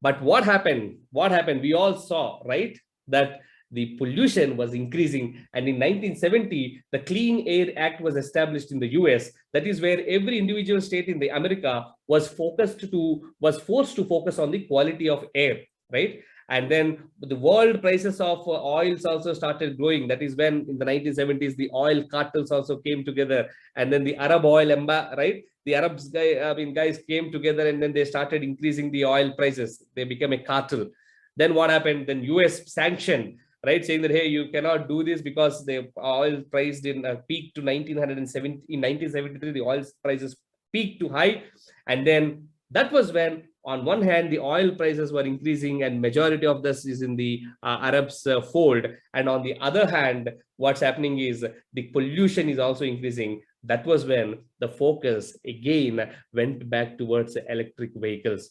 but what happened? What happened? We all saw, right, that the pollution was increasing. And in 1970, the Clean Air Act was established in the US. That is where every individual state in the America was forced to focus on the quality of air, right? And then the world prices of oils also started growing. That is when in the 1970s, the oil cartels also came together. And then the Arab oil, right? The Arabs guys came together, and then they started increasing the oil prices. They became a cartel. Then what happened? Then US sanctioned, right, saying that, hey, you cannot do this because the oil priced in peaked to 1970. In 1973, the oil prices peaked to high. And then that was when, on one hand, the oil prices were increasing, and majority of this is in the Arabs fold. And on the other hand, what's happening is the pollution is also increasing. That was when the focus again went back towards electric vehicles,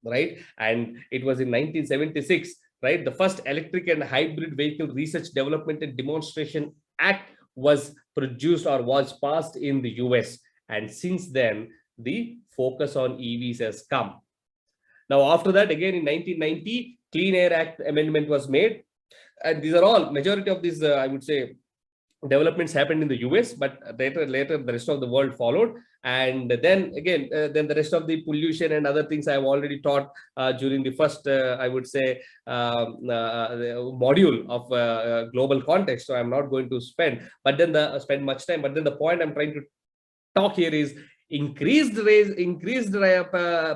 right? And it was in 1976, right? The first electric and hybrid vehicle research, development, and demonstration act was produced or was passed in the US. And since then, the focus on EVs has come. Now, after that, again in 1990, Clean Air Act amendment was made. And these are all, majority of these, I would say, developments happened in the US, but later the rest of the world followed. And then again, then the rest of the pollution and other things I've already taught during the first, I would say, module of global context. So I'm not going to spend much time. But then the point I'm trying to talk here is increased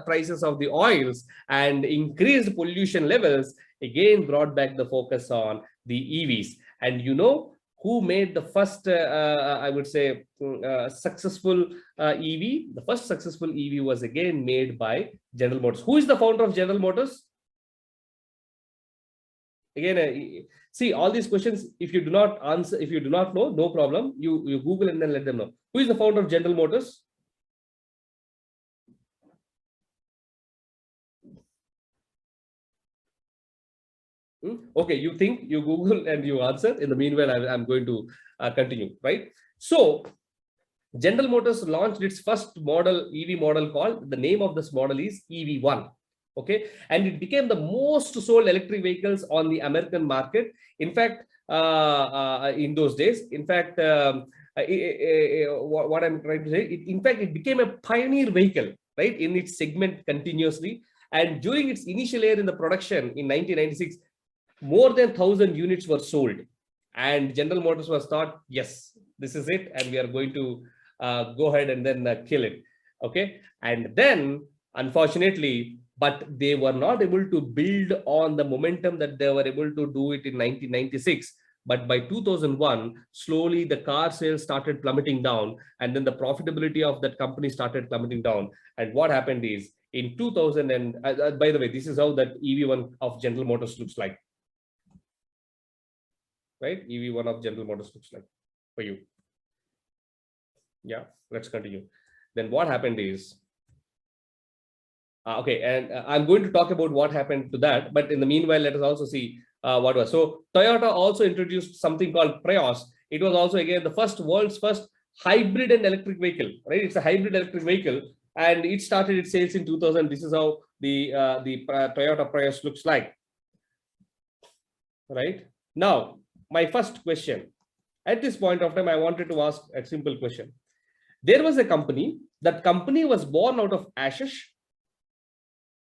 prices of the oils and increased pollution levels again brought back the focus on the EVs. And you know who made the first, I would say, successful EV? The first successful EV was again made by General Motors. Who is the founder of General Motors? Again, see all these questions. If you do not answer, if you do not know, no problem. You Google and then let them know. Who is the founder of General Motors? Okay, you think, you Google, and you answer. In the meanwhile, I'm going to continue, right? So General Motors launched its first model, EV model, called, the name of this model is EV1. Okay, and it became the most sold electric vehicles on the American market. In fact, in those days, in fact, what I'm trying to say, in fact, it became a pioneer vehicle, right, in its segment continuously. And during its initial year in the production in 1996, more than 1,000 units were sold, and General Motors was thought, yes, this is it, and we are going to go ahead and then kill it. Okay, and then unfortunately, but they were not able to build on the momentum that they were able to do it in 1996. But by 2001, slowly the car sales started plummeting down, and then the profitability of that company started plummeting down. And what happened is in 2000, and by the way, this is how that EV1 of General Motors looks like, right? EV1 of General Motors looks like for you. Yeah, let's continue. Then what happened is, okay, and I'm going to talk about what happened to that. But in the meanwhile, let us also see what was. So Toyota also introduced something called Prius. It was also, again, the world's first hybrid and electric vehicle, right? It's a hybrid electric vehicle, and it started its sales in 2000. This is how the Toyota Prius looks like, right? Now, my first question. At this point of time, I wanted to ask a simple question. There was a company. That company was born out of ashes,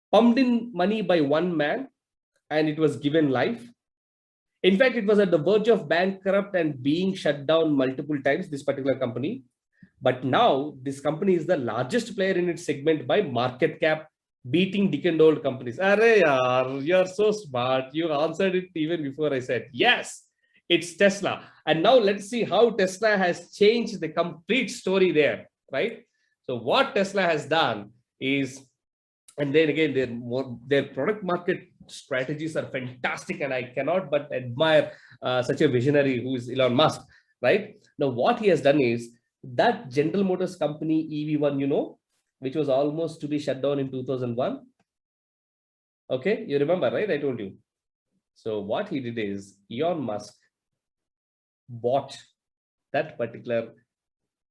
pumped in money by one man, and it was given life. In fact, it was at the verge of bankrupt and being shut down multiple times, this particular company. But now this company is the largest player in its segment by market cap, beating decade-old companies. Arey yaar, you're so smart. You answered it even before I said. Yes, it's Tesla. And now let's see how Tesla has changed the complete story there, right? So what Tesla has done is, and then again, their product market strategies are fantastic, and I cannot but admire such a visionary who is Elon Musk, right? Now, what he has done is that General Motors company EV1, which was almost to be shut down in 2001. Okay, you remember, right? I told you. So what he did is Elon Musk bought that particular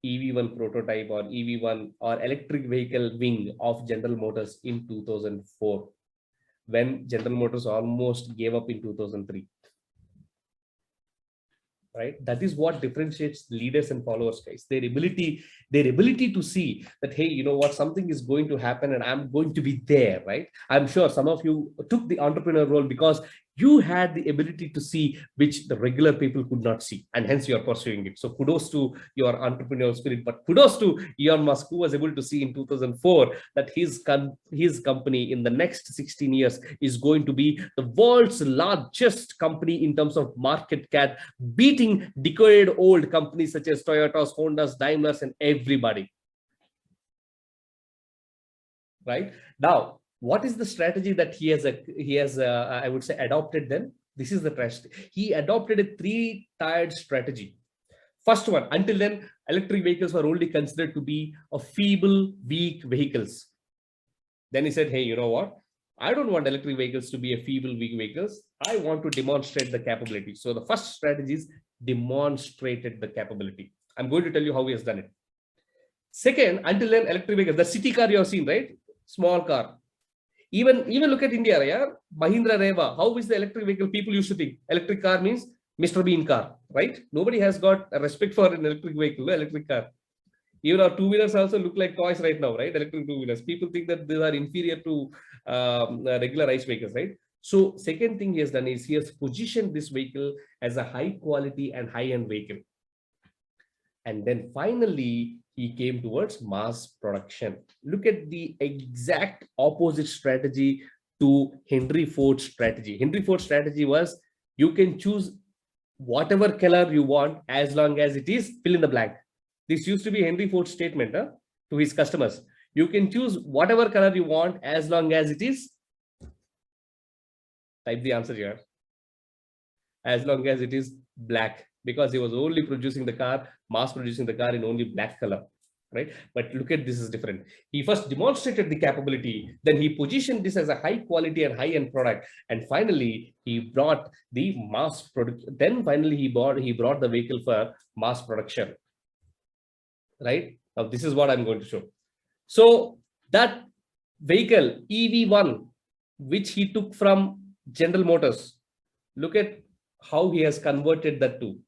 EV1 prototype or EV1 or electric vehicle wing of General Motors in 2004, when General Motors almost gave up in 2003. Right? That is what differentiates leaders and followers, guys. Their ability to see that, hey, you know what, something is going to happen and I'm going to be there, right? I'm sure some of you took the entrepreneur role because you had the ability to see which the regular people could not see, and hence you are pursuing it. So kudos to your entrepreneurial spirit, but kudos to Elon Musk, who was able to see in 2004 that his company in the next 16 years is going to be the world's largest company in terms of market cap, beating decade-old companies such as Toyotas, Hondas, Daimlers, and everybody. Right now, what is the strategy that he has I would say adopted? Then this is the strategy. He adopted a 3-tiered strategy. First one, until then electric vehicles were only considered to be a feeble, weak vehicles. Then he said, hey, you know what, I don't want electric vehicles to be a feeble, weak vehicles. I want to demonstrate the capability. So the first strategy is demonstrated the capability. I'm going to tell you how he has done it. Second, until then electric vehicles, the city car you have seen, right? Small car. Even look at India, yeah? Mahindra Reva. How is the electric vehicle? People used to think electric car means Mr. Bean car, right? Nobody has got a respect for an electric vehicle, electric car. Even our two-wheelers also look like toys right now, right? Electric two-wheelers. People think that these are inferior to regular ICE vehicles, right? So second thing he has done is he has positioned this vehicle as a high quality and high-end vehicle. And then finally, he came towards mass production. Look at the exact opposite strategy to Henry Ford's strategy. Henry Ford's strategy was, you can choose whatever color you want as long as it is fill in the blank. This used to be Henry Ford's statement to his customers. You can choose whatever color you want as long as it is, type the answer here, as long as it is black, because he was only producing the car, mass producing the car in only black color, right? But look at this is different. He first demonstrated the capability, then he positioned this as a high quality and high end product, and finally he brought the mass production. Then finally he brought the vehicle for mass production, right? Now this is what I'm going to show. So that vehicle EV1 which he took from General Motors. Look at how he has converted that to.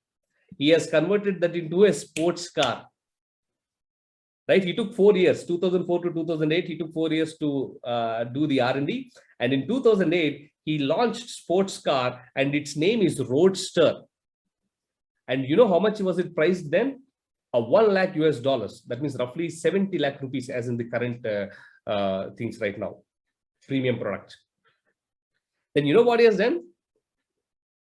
He has converted that into a sports car. Right? He took 4 years, 2004 to 2008. He took 4 years to do the R&D. And in 2008, he launched sports car and its name is Roadster. And you know how much was it priced then? 1 lakh US dollars. That means roughly 70 lakh rupees as in the current things right now. Premium product. Then you know what he has done?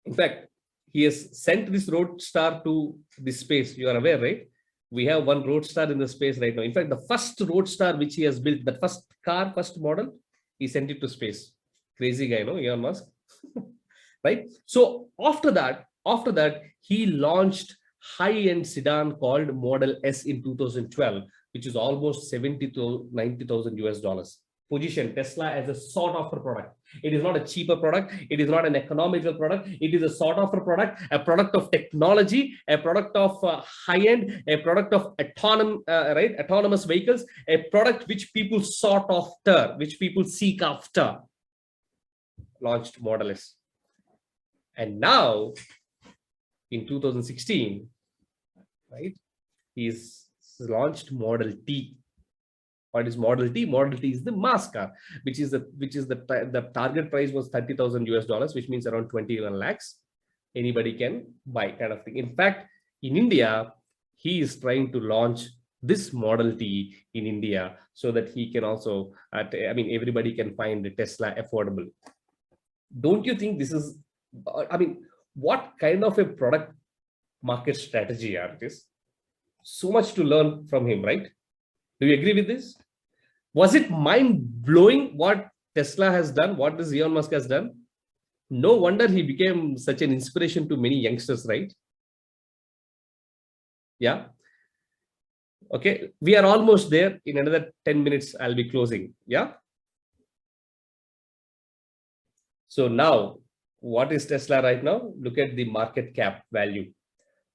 In fact, he has sent this Roadstar to the space. You are aware, right? We have one Roadstar in the space right now. In fact, the first Roadstar which he has built, that first car, first model, he sent it to space. Crazy guy, no? Elon Musk. Right? So after that, he launched high-end sedan called Model S in 2012, which is almost 70 to 90,000 US dollars. Position Tesla as a sought after product. It is not a cheaper product. It is not an economical product. It is a sought after product, a product of technology, a product of high end, a product of autonomous vehicles, a product which people sought after, which people seek after. Launched Model S. And now in 2016, right, he's launched Model T. What is Model T? Model T is the mass car, which is the target price was 30,000 US dollars, which means around 21 lakhs. Anybody can buy, kind of thing. In fact, in India, he is trying to launch this Model T in India so that he can also, everybody can find the Tesla affordable. Don't you think this is, what kind of a product market strategy are this? So much to learn from him, right? Do you agree with this? Was it mind-blowing what Tesla has done, what this Elon Musk has done? No wonder he became such an inspiration to many youngsters, right? Yeah. Okay, we are almost there. In another 10 minutes, I'll be closing. Yeah. So now, what is Tesla right now? Look at the market cap value.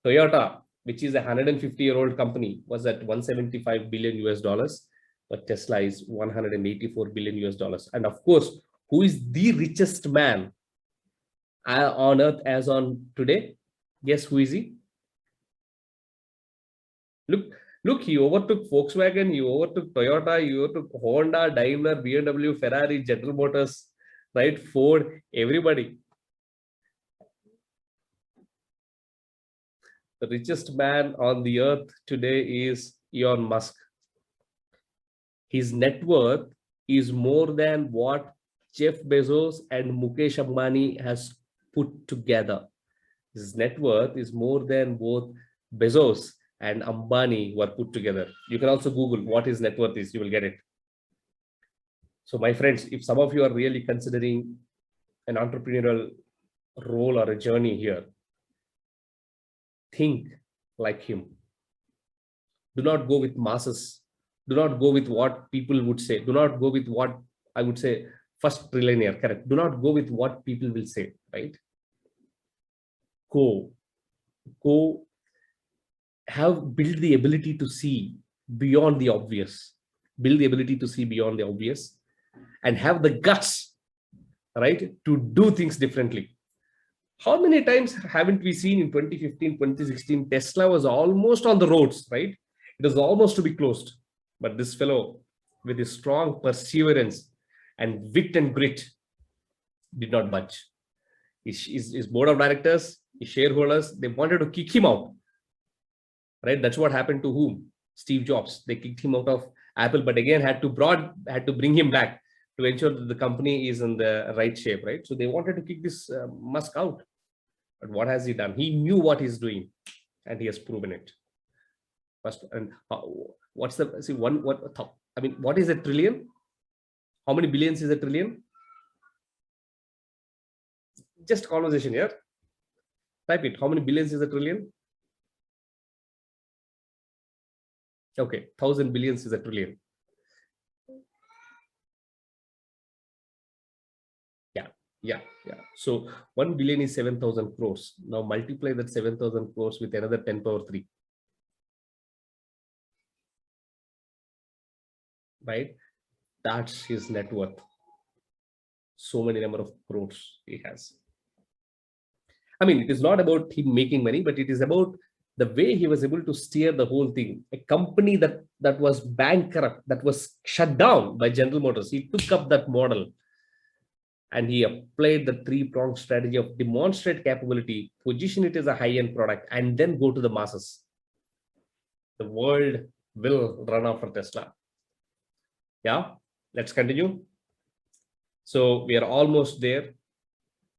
Toyota, which is a 150-year-old company, was at 175 billion US dollars, but Tesla is 184 billion US dollars. And of course, who is the richest man on earth as on today? Guess who is he? Look, he overtook Volkswagen, he overtook Toyota, he overtook Honda, Daimler, BMW, Ferrari, General Motors, right? Ford, everybody. The richest man on the earth today is Elon Musk. His net worth is more than what Jeff Bezos and Mukesh Ambani has put together. His net worth is more than both Bezos and Ambani were put together. You can also Google what his net worth is, you will get it. So my friends, if some of you are really considering an entrepreneurial role or a journey here, think like him. Do not go with masses. Do not go with what people would say. Do not go with what I would say first trillionaire, correct? Do not go with what people will say, right? Go build the ability to see beyond the obvious. Build the ability to see beyond the obvious and have the guts, right, to do things differently. How many times haven't we seen in 2015, 2016, Tesla was almost on the roads, right? It was almost to be closed. But this fellow, with his strong perseverance and wit and grit, did not budge. His board of directors, his shareholders, they wanted to kick him out, right? That's what happened to whom? Steve Jobs. They kicked him out of Apple, but again had to bring him back to ensure that the company is in the right shape, right? So they wanted to kick this Musk out. But what has he done? He knew what he's doing, and he has proven it. First, and what's the what is a trillion? How many billions is a trillion? Just conversation here. Type it. How many billions is a trillion? Okay, 1,000 billions is a trillion. Yeah. So 1 billion is 7,000 crores. Now multiply that 7,000 crores with another 10 power 3. Right? That's his net worth. So many number of crores he has. I mean, it is not about him making money, but it is about the way he was able to steer the whole thing. A company that was bankrupt, that was shut down by General Motors, he took up that model and he applied the three-pronged strategy of demonstrate capability, position it as a high-end product, and then go to the masses. The world will run after Tesla. Yeah, let's continue. So we are almost there.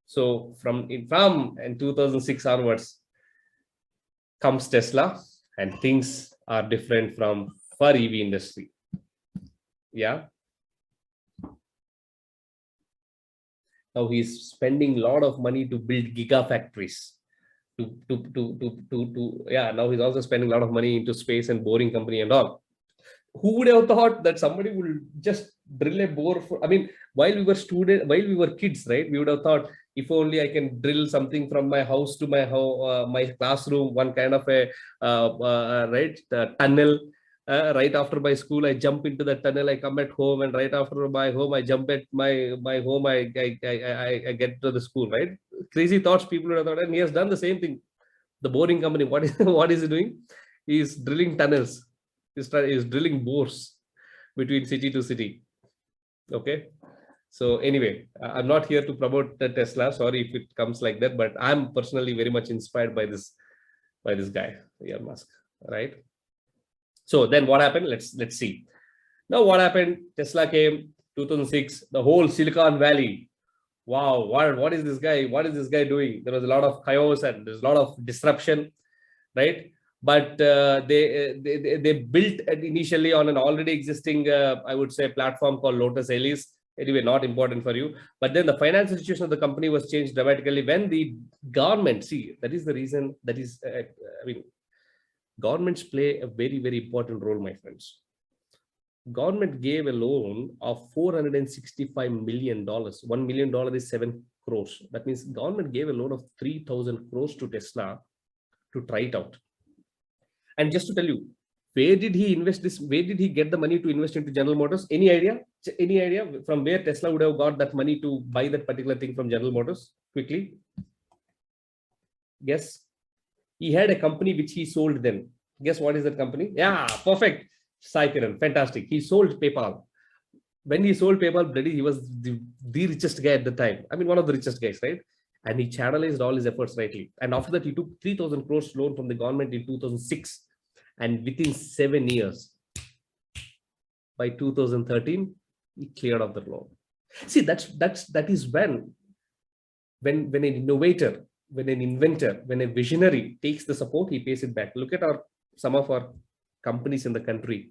So from in 2006 onwards comes Tesla, and things are different for EV industry. Yeah. Now he's spending a lot of money to build gigafactories. Now he's also spending a lot of money into space and boring company and all. Who would have thought that somebody will just drill a bore for, I mean, while we were kids, right? We would have thought, if only I can drill something from my house to my classroom, one kind of a tunnel. Right after my school, I jump into the tunnel, I come at home, and right after my home, I jump at my home, I get to the school, right? Crazy thoughts people would have thought, and he has done the same thing. The boring company, what is he doing? He's drilling tunnels. He's drilling bores between city to city. Okay. So anyway, I'm not here to promote the Tesla. Sorry if it comes like that, but I'm personally very much inspired by this guy, Elon Musk, right? So then what happened? Let's see. Now what happened? Tesla came 2006, the whole Silicon Valley. Wow, what is this guy? What is this guy doing? There was a lot of chaos and there's a lot of disruption, right? But they built it initially on an already existing, I would say, platform called Lotus Elise. Anyway, not important for you. But then the financial situation of the company was changed dramatically when the government, see, that is the reason, that is, governments play a very, very important role, my friends. Government gave a loan of $465 million. $1 million is 7 crores. That means government gave a loan of 3,000 crores to Tesla to try it out. And just to tell you, where did he invest this? Where did he get the money to invest into General Motors? Any idea? Any idea from where Tesla would have got that money to buy that particular thing from General Motors? Quickly. Guess. He had a company which he sold then. Guess what is that company? Yeah, perfect. Sai Kiran, fantastic. He sold PayPal. When he sold PayPal, he was the richest guy at the time. I mean, one of the richest guys, right? And he channelized all his efforts rightly. And after that, he took 3,000 crores loan from the government in 2006. And within 7 years, by 2013, he cleared off the loan. See, that is when an innovator, when an inventor, when a visionary takes the support, he pays it back. Look at some of our companies in the country,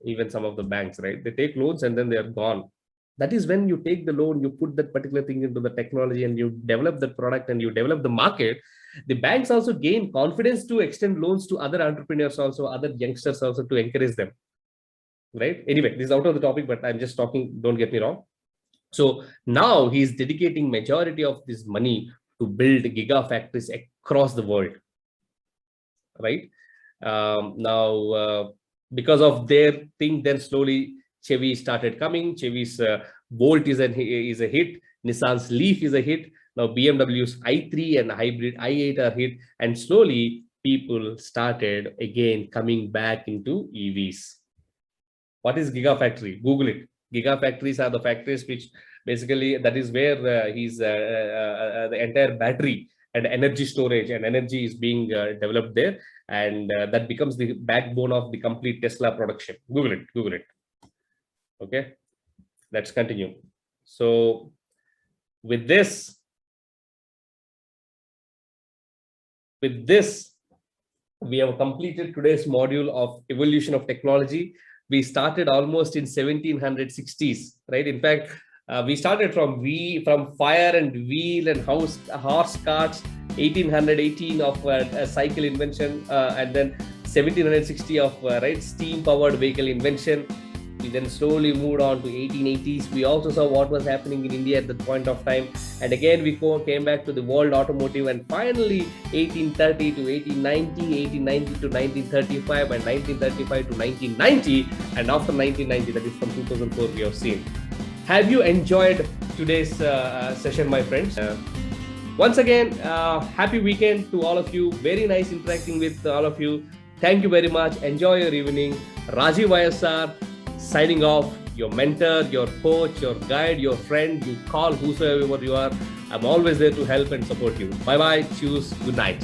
even some of the banks, right? They take loans and then they are gone. That is when you take the loan, you put that particular thing into the technology and you develop the product and you develop the market. The banks also gain confidence to extend loans to other entrepreneurs also, other youngsters also, to encourage them, right? Anyway, this is out of the topic, but I'm just talking, don't get me wrong. So now he's dedicating majority of this money to build gigafactories across the world, right? Because of their thing, then slowly Chevy started coming. Chevy's Bolt is a hit. Nissan's Leaf is a hit. Now BMW's i3 and hybrid i8 are hit. And slowly people started again coming back into EVs. What is gigafactory? Google it. Gigafactories are the factories which basically, that is where the entire battery and energy storage and energy is being developed there. And that becomes the backbone of the complete Tesla production. Google it. Okay, let's continue. So with this, we have completed today's module of evolution of technology. We started almost in 1760s, right? In fact, we started from fire and wheel and horse carts, 1818 of a cycle invention, and then 1760 of steam powered vehicle invention. We then slowly moved on to 1880s. We also saw what was happening in India at that point of time. And again, we came back to the world automotive, and finally 1830 to 1890, 1890 to 1935, and 1935 to 1990. And after 1990, that is from 2004, we have seen. Have you enjoyed today's session, my friends? Once again, happy weekend to all of you. Very nice interacting with all of you. Thank you very much. Enjoy your evening. Rajiv YSR signing off. Your mentor, your coach, your guide, your friend. You call whosoever you are. I'm always there to help and support you. Bye bye. Choose. Good night.